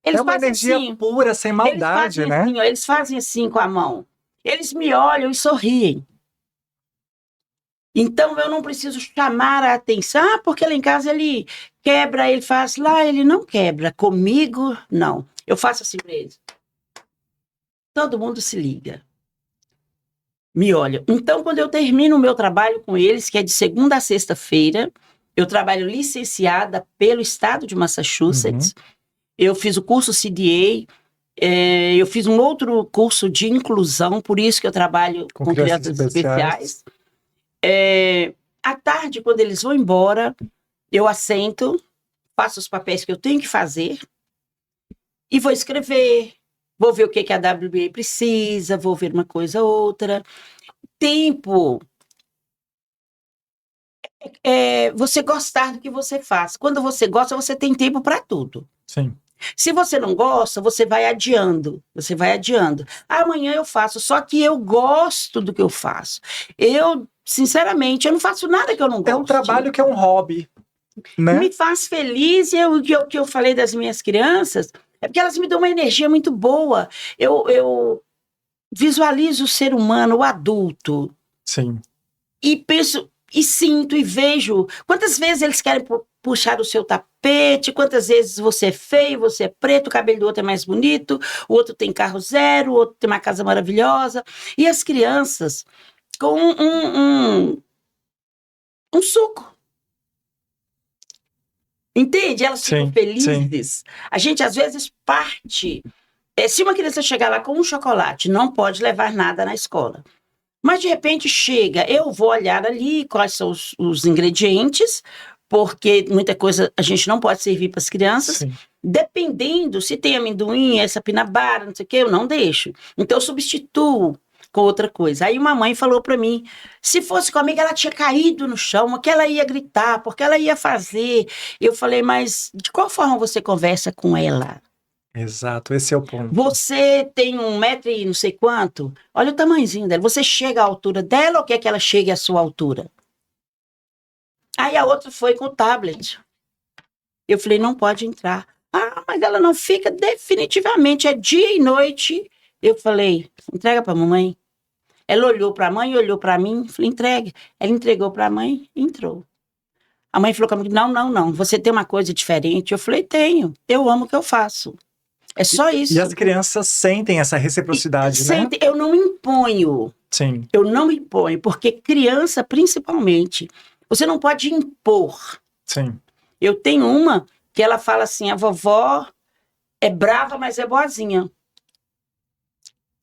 eles é uma fazem energia assim, pura, sem maldade, né? Assim, eles fazem assim com a mão. Eles me olham e sorriem. Então eu não preciso chamar a atenção, porque lá em casa ele quebra, ele faz, lá ele não quebra. Comigo, não. Eu faço assim para eles. todo mundo se liga. Me olha. Então, quando eu termino o meu trabalho com eles, que é de segunda a sexta-feira, eu trabalho licenciada pelo estado de Massachusetts. Eu fiz o curso CDA, eu fiz um outro curso de inclusão, por isso que eu trabalho com crianças especiais. À tarde, quando eles vão embora, eu assento, faço os papéis que eu tenho que fazer e vou escrever. Vou ver o que a WBA precisa, vou ver uma coisa ou outra. Tempo você gostar do que você faz. Quando você gosta, você tem tempo para tudo. Sim. Se você não gosta, você vai adiando. Você vai adiando. Amanhã eu faço, só que eu gosto do que eu faço. Eu, sinceramente, eu não faço nada que eu não gosto. É um trabalho que é um hobby, né? Me faz feliz. E o que eu falei das minhas crianças é porque elas me dão uma energia muito boa. Eu visualizo o ser humano, o adulto. Sim. E penso, e sinto, e vejo. Quantas vezes eles querem puxar o seu tapete, quantas vezes você é feio, você é preto, o cabelo do outro é mais bonito, o outro tem carro zero, o outro tem uma casa maravilhosa. E as crianças com um suco. Entende? Elas ficam felizes. Sim. A gente, às vezes, parte. Se uma criança chegar lá com um chocolate, não pode levar nada na escola. Mas, de repente, chega, eu vou olhar ali quais são os ingredientes, porque muita coisa a gente não pode servir para as crianças. Sim. Dependendo, se tem amendoim, essa pinabara, não sei o quê, eu não deixo. Então, eu substituo com outra coisa. Aí uma mãe falou para mim, se fosse comigo, ela tinha caído no chão, que ela ia gritar, porque ela ia fazer. Eu falei, mas de qual forma você conversa com ela? Exato, esse é o ponto. Você tem 1 metro e não sei quanto, olha o tamanhozinho dela. Você chega à altura dela ou quer que ela chegue à sua altura? Aí a outra foi com o tablet. Eu falei, não pode entrar. Ah, mas ela não fica definitivamente, é dia e noite. Eu falei, entrega para a mamãe. Ela olhou para a mãe, olhou para mim, falei, entregue. Ela entregou para a mãe e entrou. A mãe falou comigo, não, você tem uma coisa diferente. Eu falei, tenho, eu amo o que eu faço. É só isso. E as crianças sentem essa reciprocidade, né? Eu não imponho. Sim. Eu não imponho, porque criança, principalmente, você não pode impor. Sim. Eu tenho uma que ela fala assim, a vovó é brava, mas é boazinha.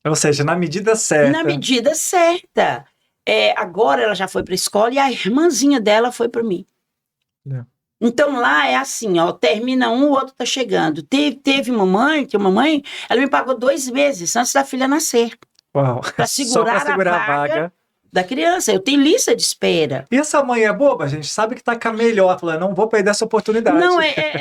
Ou seja, na medida certa. Na medida certa. Agora ela já foi para a escola e a irmãzinha dela foi para mim. Então lá é assim, ó, termina um, o outro tá chegando. Teve mamãe, ela me pagou 2 meses antes da filha nascer. Uau. Para segurar a vaga da criança. Eu tenho lista de espera. E essa mãe é boba, a gente sabe que tá com a melhor, falando, não vou perder essa oportunidade.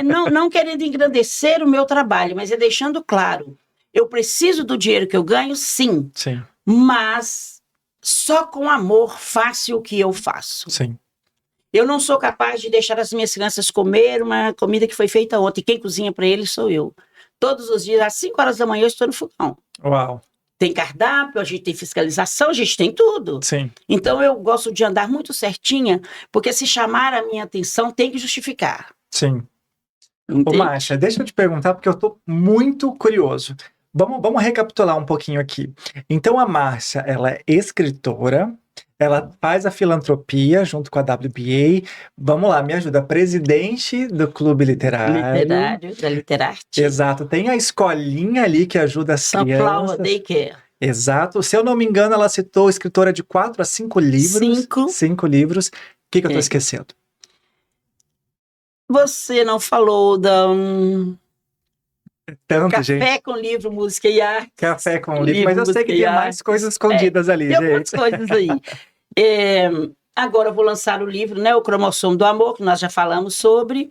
Não querendo engrandecer o meu trabalho, mas é deixando claro, eu preciso do dinheiro que eu ganho, sim. Sim. Mas só com amor faço o que eu faço. Sim. Eu não sou capaz de deixar as minhas crianças comer uma comida que foi feita ontem. Quem cozinha para eles sou eu. Todos os dias, às 5 horas da manhã, eu estou no fogão. Uau. Tem cardápio, a gente tem fiscalização, a gente tem tudo. Sim. Então, eu gosto de andar muito certinha, porque se chamar a minha atenção, tem que justificar. Sim. Entende? Ô, Márcia, deixa eu te perguntar, porque eu estou muito curioso. Vamos recapitular um pouquinho aqui. Então, a Márcia, ela é escritora, ela faz a filantropia junto com a WBA. Vamos lá, me ajuda. Presidente do Clube Literário. Da Literarte. Exato. Tem a escolinha ali que ajuda as crianças. Sunflower Daycare. Exato. Se eu não me engano, ela citou escritora de 4 a 5 livros. 5 livros. O que eu tô esquecendo? Você não falou da... Tanto, Café gente. com livro, música e arte. Café com livro, mas eu sei que tem mais coisas escondidas ali, tem gente. Tem coisas aí. Agora eu vou lançar o livro, né, O Cromossomo do Amor, que nós já falamos sobre.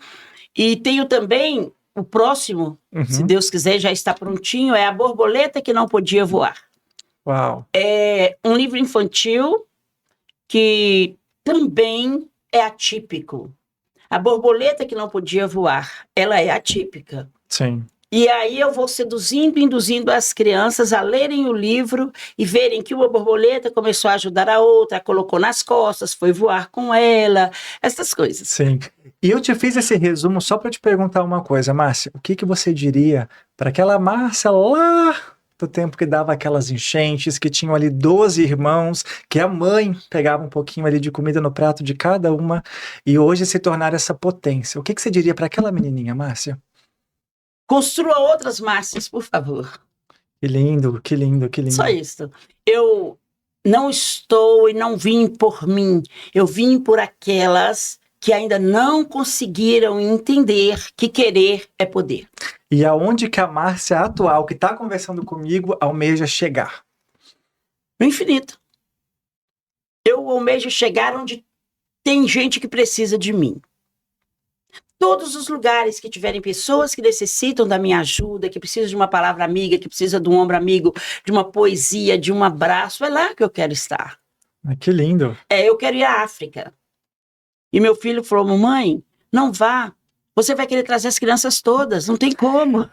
E tenho também o próximo, se Deus quiser, já está prontinho, é A Borboleta que Não Podia Voar. Uau. É um livro infantil que também é atípico. A borboleta que não podia voar, ela é atípica. Sim. E aí eu vou seduzindo, induzindo as crianças a lerem o livro e verem que uma borboleta começou a ajudar a outra, a colocou nas costas, foi voar com ela, essas coisas. Sim. E eu te fiz esse resumo só para te perguntar uma coisa, Márcia. O que você diria para aquela Márcia lá do tempo que dava aquelas enchentes, que tinham ali 12 irmãos, que a mãe pegava um pouquinho ali de comida no prato de cada uma, e hoje se tornar essa potência. O que você diria para aquela menininha, Márcia? Construa outras Márcias, por favor. Que lindo, que lindo, que lindo. Só isso. Eu não estou e não vim por mim. Eu vim por aquelas que ainda não conseguiram entender que querer é poder. E aonde que a Márcia atual, que está conversando comigo, almeja chegar? No infinito. Eu almejo chegar onde tem gente que precisa de mim. Todos os lugares que tiverem pessoas que necessitam da minha ajuda, que precisam de uma palavra amiga, que precisam de um ombro amigo, de uma poesia, de um abraço, é lá que eu quero estar. Que lindo. Eu quero ir à África. E meu filho falou, mamãe, não vá. Você vai querer trazer as crianças todas, não tem como.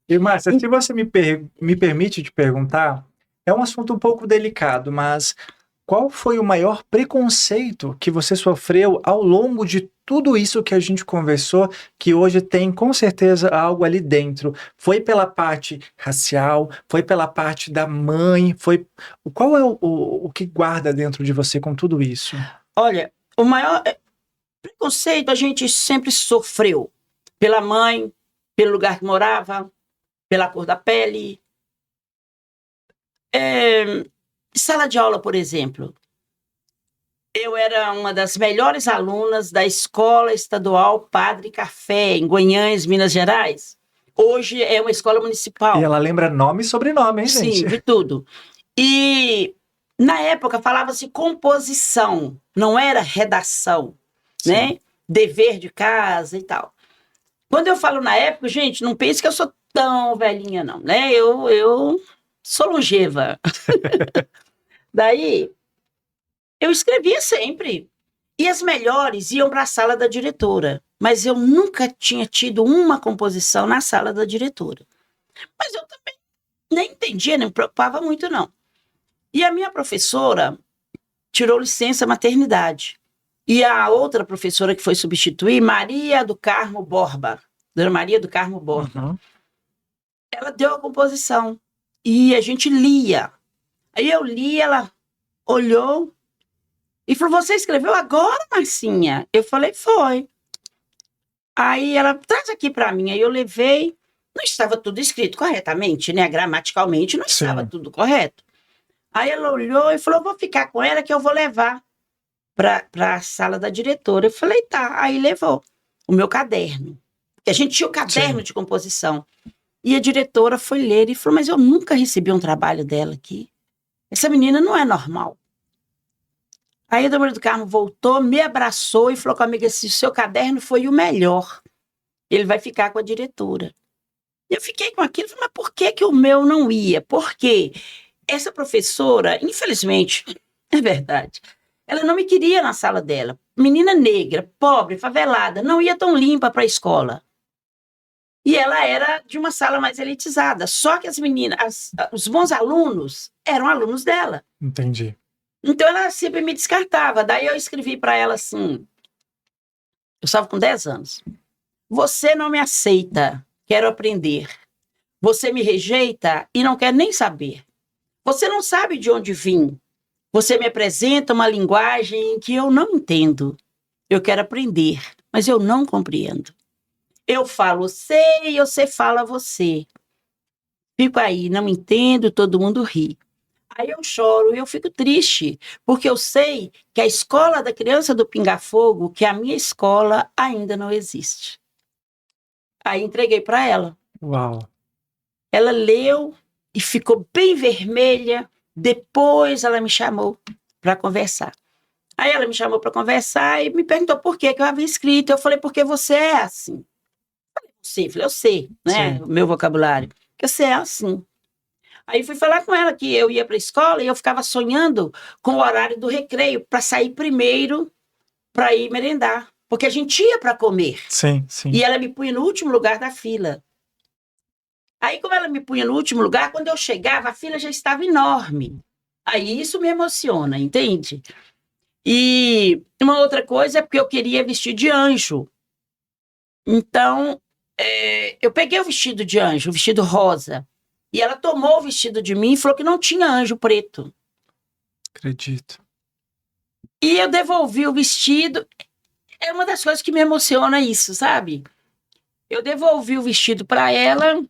E Márcia, se você me permite te perguntar, é um assunto um pouco delicado, mas qual foi o maior preconceito que você sofreu ao longo de tudo isso que a gente conversou, que hoje tem com certeza algo ali dentro? Foi pela parte racial? Foi pela parte da mãe? Qual é o que guarda dentro de você com tudo isso? Olha, o maior preconceito a gente sempre sofreu. Pela mãe, pelo lugar que morava, pela cor da pele. Sala de aula, por exemplo. Eu era uma das melhores alunas da Escola Estadual Padre Café, em Guanhães, Minas Gerais. Hoje é uma escola municipal. E ela lembra nome e sobrenome, hein, gente? Sim, de tudo. E na época falava-se composição, não era redação, Sim. né? Dever de casa e tal. Quando eu falo na época, gente, não pense que eu sou tão velhinha, não, né? Eu sou longeva. Daí, eu escrevia sempre. E as melhores iam para a sala da diretora. Mas eu nunca tinha tido uma composição na sala da diretora. Mas eu também nem entendia, nem me preocupava muito, não. E a minha professora tirou licença maternidade. E a outra professora que foi substituir, Maria do Carmo Borba, Dona Maria do Carmo Borba, Uhum. ela deu a composição. E a gente lia. Aí eu li, ela olhou e falou, você escreveu agora, Marcinha? Eu falei, foi. Aí ela, traz aqui para mim. Aí eu levei, não estava tudo escrito corretamente, né? Gramaticalmente não estava Sim. tudo correto. Aí ela olhou e falou, vou ficar com ela que eu vou levar para a sala da diretora. Eu falei, tá. Aí levou o meu caderno. A gente tinha o caderno Sim. de composição. E a diretora foi ler e falou, mas eu nunca recebi um trabalho dela aqui. Essa menina não é normal. Aí a Dona Maria do Carmo voltou, me abraçou e falou com a amiga assim, seu caderno foi o melhor. Ele vai ficar com a diretora. Eu fiquei com aquilo, falei, mas por que o meu não ia? Porque essa professora, infelizmente, é verdade, ela não me queria na sala dela. Menina negra, pobre, favelada, não ia tão limpa para a escola. E ela era de uma sala mais elitizada. Só que as meninas, os bons alunos, eram alunos dela. Entendi. Então ela sempre me descartava. Daí eu escrevi para ela assim, eu estava com 10 anos. Você não me aceita, quero aprender. Você me rejeita e não quer nem saber. Você não sabe de onde vim. Você me apresenta uma linguagem que eu não entendo. Eu quero aprender, mas eu não compreendo. Eu falo sei e você fala você. Fico aí, não entendo, todo mundo ri. Aí eu choro e eu fico triste, porque eu sei que a escola da criança do Pinga Fogo, que a minha escola ainda não existe. Aí entreguei para ela. Uau. Ela leu e ficou bem vermelha. Depois ela me chamou para conversar. Aí ela me chamou para conversar e me perguntou por que eu havia escrito. Eu falei, porque você é assim. Sim, falei, eu sei, né? Sim. O meu vocabulário. Porque você é assim. Aí fui falar com ela que eu ia para a escola e eu ficava sonhando com o horário do recreio para sair primeiro para ir merendar. Porque a gente ia para comer. Sim, sim. E ela me punha no último lugar da fila. Aí, como ela me punha no último lugar, quando eu chegava, a fila já estava enorme. Aí isso me emociona, entende? E uma outra coisa é porque eu queria vestir de anjo. Então, eu peguei o vestido de anjo, o vestido rosa, e ela tomou o vestido de mim e falou que não tinha anjo preto. Acredito. E eu devolvi o vestido. É uma das coisas que me emociona isso, sabe? Eu devolvi o vestido para ela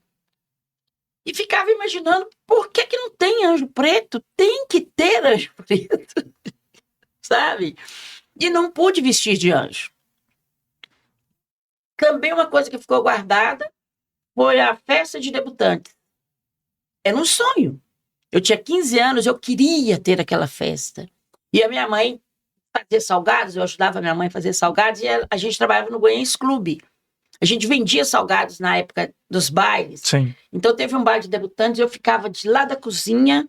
e ficava imaginando por que não tem anjo preto? Tem que ter anjo preto, sabe? E não pude vestir de anjo. Também uma coisa que ficou guardada foi a festa de debutantes. Era um sonho. Eu tinha 15 anos, eu queria ter aquela festa. E a minha mãe fazia salgados, eu ajudava a minha mãe a fazer salgados, e a gente trabalhava no Goiânia Clube. A gente vendia salgados na época dos bailes. Sim. Então teve um baile de debutantes e eu ficava de lá da cozinha,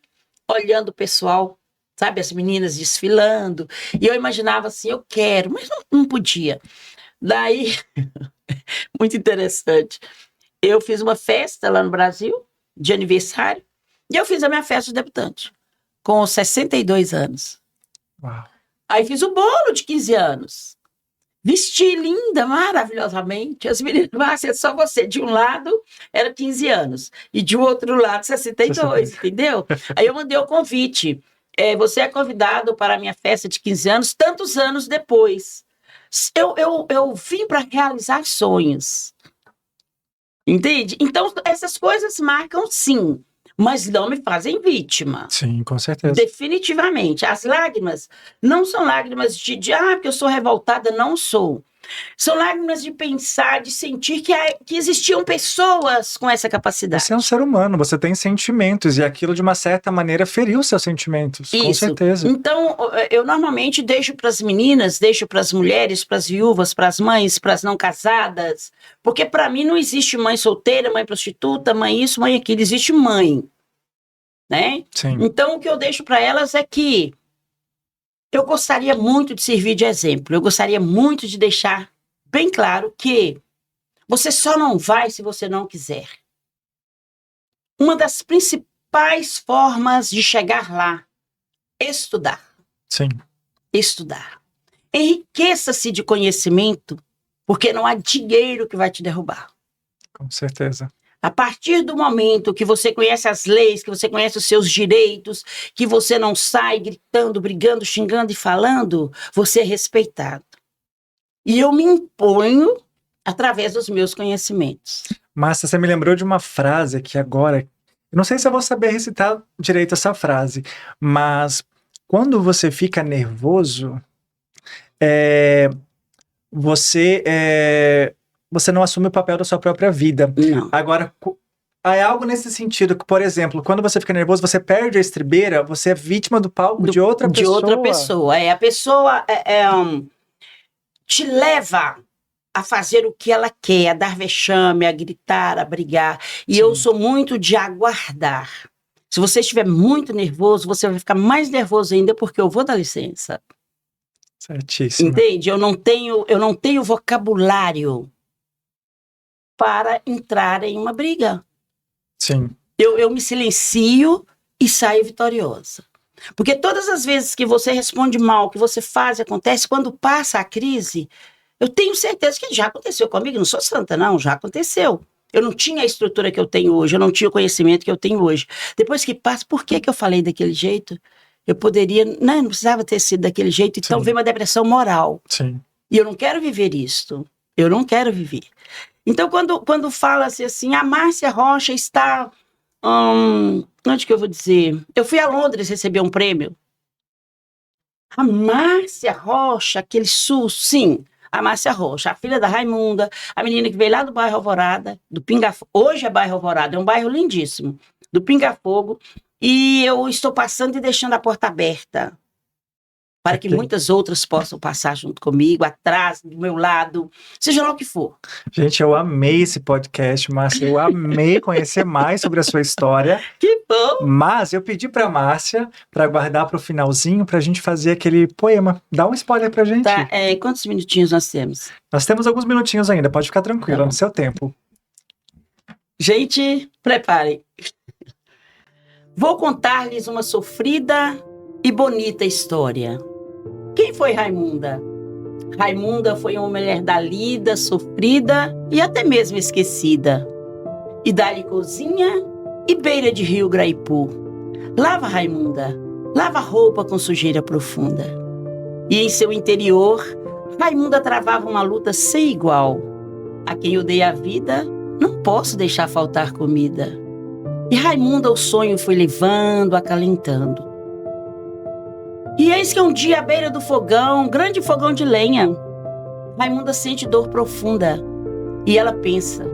olhando o pessoal, sabe, as meninas desfilando. E eu imaginava assim, eu quero, mas não podia. Daí, muito interessante, eu fiz uma festa lá no Brasil, de aniversário, e eu fiz a minha festa de debutante, com 62 anos. Uau. Aí fiz o bolo de 15 anos. Vesti linda, maravilhosamente. As meninas, Márcia, só você. De um lado era 15 anos e de outro lado 62, entendeu? Aí eu mandei o convite. Você é convidado para a minha festa de 15 anos, tantos anos depois. Eu vim para realizar sonhos. Entende? Então, essas coisas marcam, sim, mas não me fazem vítima. Sim, com certeza. Definitivamente. As lágrimas não são lágrimas de porque eu sou revoltada, não sou. São lágrimas de pensar, de sentir que existiam pessoas com essa capacidade. Você é um ser humano, você tem sentimentos, e aquilo, de uma certa maneira, feriu seus sentimentos. Isso. Com certeza. Então, eu normalmente deixo para as meninas, deixo para as mulheres, para as viúvas, para as mães, para as não casadas, porque para mim não existe mãe solteira, mãe prostituta, mãe isso, mãe aquilo, existe mãe. Né? Sim. Então, o que eu deixo para elas é que eu gostaria muito de servir de exemplo, eu gostaria muito de deixar bem claro que você só não vai se você não quiser. Uma das principais formas de chegar lá é estudar. Sim. Estudar. Enriqueça-se de conhecimento, porque não há dinheiro que vai te derrubar. Com certeza. A partir do momento que você conhece as leis, que você conhece os seus direitos, que você não sai gritando, brigando, xingando e falando, você é respeitado. E eu me imponho através dos meus conhecimentos. Márcia, você me lembrou de uma frase aqui agora. Eu não sei se eu vou saber recitar direito essa frase, mas quando você fica nervoso, você não assume o papel da sua própria vida. Não. Agora, é algo nesse sentido que, por exemplo, quando você fica nervoso, você perde a estribeira, você é vítima do palco de outra pessoa. De outra pessoa. A pessoa te leva a fazer o que ela quer, a dar vexame, a gritar, a brigar. E Sim. eu sou muito de aguardar. Se você estiver muito nervoso, você vai ficar mais nervoso ainda, porque eu vou dar licença. Certíssimo. Entende? Eu não tenho vocabulário para entrar em uma briga. Sim. Eu me silencio e saio vitoriosa. Porque todas as vezes que você responde mal, que você faz e acontece, quando passa a crise, eu tenho certeza que já aconteceu comigo. Não sou santa, não, já aconteceu. Eu não tinha a estrutura que eu tenho hoje, eu não tinha o conhecimento que eu tenho hoje. Depois que passa, por que eu falei daquele jeito? Eu poderia, não precisava ter sido daquele jeito, então veio uma depressão moral. Sim. E eu não quero viver isto. Eu não quero viver. Então, quando fala-se assim, a Márcia Rocha está... onde que eu vou dizer? Eu fui a Londres receber um prêmio. A Márcia Rocha, aquele SUS, sim. A Márcia Rocha, a filha da Raimunda, a menina que veio lá do bairro Alvorada, do Pinga-Fogo. Hoje é bairro Alvorada, é um bairro lindíssimo. Do Pinga-Fogo. E eu estou passando e deixando a porta aberta para que muitas outras possam passar junto comigo, atrás, do meu lado, seja lá o que for. Gente, eu amei esse podcast, Márcia. Eu amei conhecer mais sobre a sua história. Que bom! Mas eu pedi para Márcia para guardar para o finalzinho para a gente fazer aquele poema. Dá um spoiler para a gente. Tá, quantos minutinhos nós temos? Nós temos alguns minutinhos ainda, pode ficar tranquila, no seu tempo. Gente, preparem. Vou contar-lhes uma sofrida e bonita história. Quem foi Raimunda? Raimunda foi uma mulher dalida, sofrida e até mesmo esquecida. E dali cozinha e beira de rio Graipu. Lava, Raimunda, lava roupa com sujeira profunda. E em seu interior, Raimunda travava uma luta sem igual. A quem eu dei a vida, não posso deixar faltar comida. E Raimunda o sonho foi levando, acalentando. E eis que um dia à beira do fogão, grande fogão de lenha, Raimunda sente dor profunda. E ela pensa,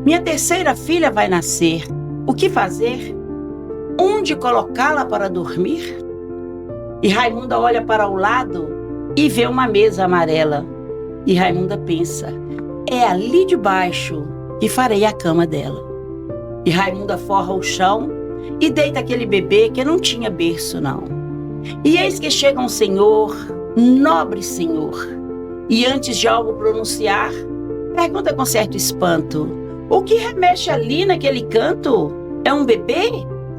minha terceira filha vai nascer. O que fazer? Onde colocá-la para dormir? E Raimunda olha para o lado e vê uma mesa amarela. E Raimunda pensa, é ali debaixo e farei a cama dela. E Raimunda forra o chão e deita aquele bebê que não tinha berço não. E eis que chega um senhor, nobre senhor, e antes de algo pronunciar, pergunta com certo espanto, o que remexe ali naquele canto? É um bebê?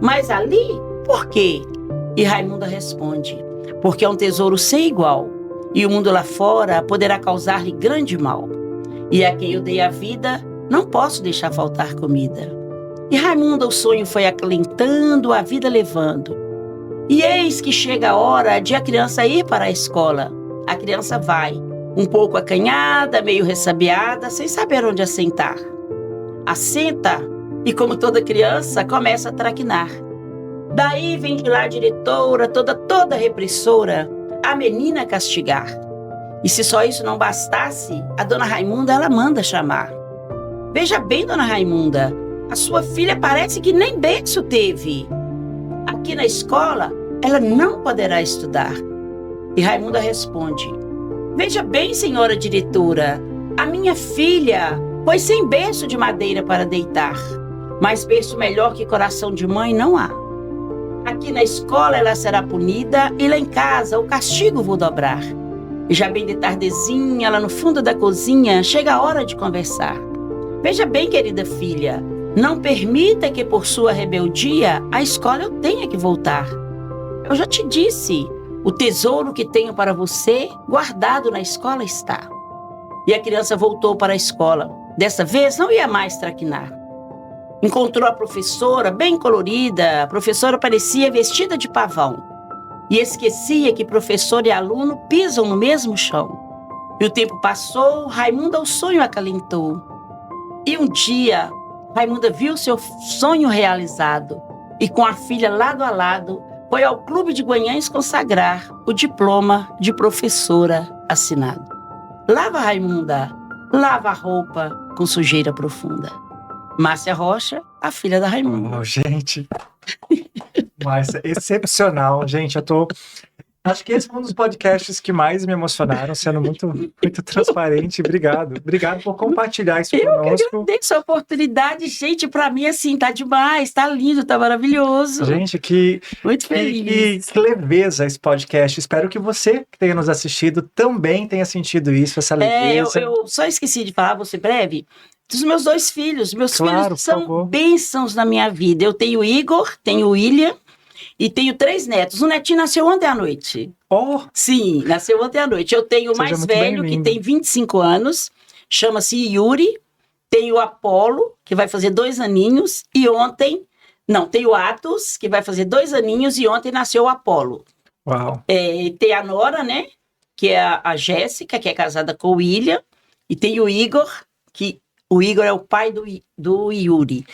Mas ali? Por quê? E Raimunda responde, porque é um tesouro sem igual, e o mundo lá fora poderá causar-lhe grande mal. E a quem eu dei a vida, não posso deixar faltar comida. E Raimunda o sonho foi acalentando, a vida levando. E eis que chega a hora de a criança ir para a escola. A criança vai, um pouco acanhada, meio ressabiada, sem saber onde assentar. Assenta e, como toda criança, começa a traquinar. Daí vem de lá a diretora, toda repressora, a menina castigar. E se só isso não bastasse, a dona Raimunda ela manda chamar. Veja bem, dona Raimunda, a sua filha parece que nem berço teve. Aqui na escola, ela não poderá estudar. E Raimunda responde, veja bem, senhora diretora, a minha filha foi sem berço de madeira para deitar, mas berço melhor que coração de mãe não há. Aqui na escola ela será punida e lá em casa o castigo vou dobrar. E já bem de tardezinha, lá no fundo da cozinha, chega a hora de conversar. Veja bem, querida filha, não permita que por sua rebeldia a escola eu tenha que voltar. Eu já te disse, o tesouro que tenho para você guardado na escola está. E a criança voltou para a escola. Dessa vez não ia mais traquinar. Encontrou a professora bem colorida. A professora parecia vestida de pavão. E esquecia que professor e aluno pisam no mesmo chão. E o tempo passou, Raimunda o sonho acalentou. E um dia, Raimunda viu seu sonho realizado. E com a filha lado a lado, foi ao Clube de Guanhães consagrar o diploma de professora assinado. Lava, Raimunda, lava a roupa com sujeira profunda. Márcia Rocha, a filha da Raimunda. Oh, gente, Márcia, excepcional. Gente, acho que esse foi um dos podcasts que mais me emocionaram, sendo muito transparente. Obrigado por compartilhar isso conosco. Eu agradeço a oportunidade, gente, pra mim, assim, tá demais, tá lindo, tá maravilhoso. Gente, muito feliz. Que leveza esse podcast. Espero que você que tenha nos assistido também tenha sentido isso, essa leveza. Eu só esqueci de falar, vou ser breve, dos meus 2 filhos. Meus filhos são bênçãos na minha vida. Eu tenho o Igor, tenho o William, e tenho 3 netos. O netinho nasceu ontem à noite. Oh! Sim, nasceu ontem à noite. Eu tenho o mais velho, que tem 25 anos, chama-se Yuri. Tenho o Apolo, que vai fazer 2 aninhos. E ontem... Não, tem o Atos, que vai fazer 2 aninhos. E ontem nasceu o Apolo. Uau! Tem a Nora, né? Que é a Jéssica, que é casada com o William. E tem o Igor, que o Igor é o pai do Yuri.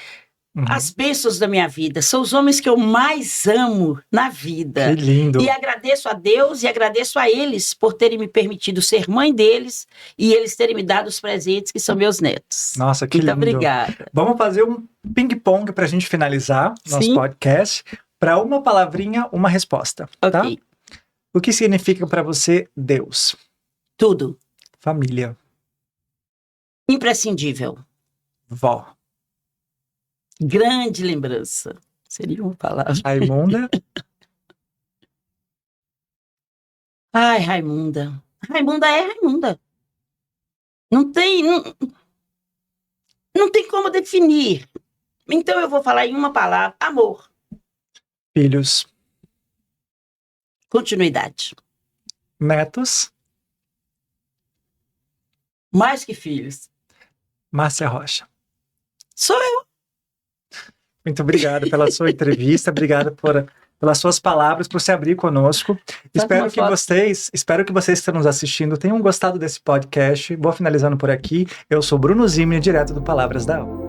As bênçãos da minha vida são os homens que eu mais amo na vida. Que lindo! E agradeço a Deus e agradeço a eles por terem me permitido ser mãe deles e eles terem me dado os presentes que são meus netos. Nossa, que lindo! Muito obrigada. Vamos fazer um ping-pong para a gente finalizar nosso podcast. Para uma palavrinha, uma resposta. Ok. Tá? O que significa para você Deus? Tudo. Família. Imprescindível. Vó. Grande lembrança. Seria uma palavra. Raimunda. Ai, Raimunda. Raimunda é Raimunda. Não tem como definir. Então eu vou falar em uma palavra. Amor. Filhos. Continuidade. Netos. Mais que filhos. Márcia Rocha. Sou eu. Muito obrigado pela sua entrevista, obrigado pelas suas palavras, por se abrir conosco. Espero que vocês que estão nos assistindo tenham gostado desse podcast. Vou finalizando por aqui. Eu sou Bruno Zimni, direto do Palavras da Alma.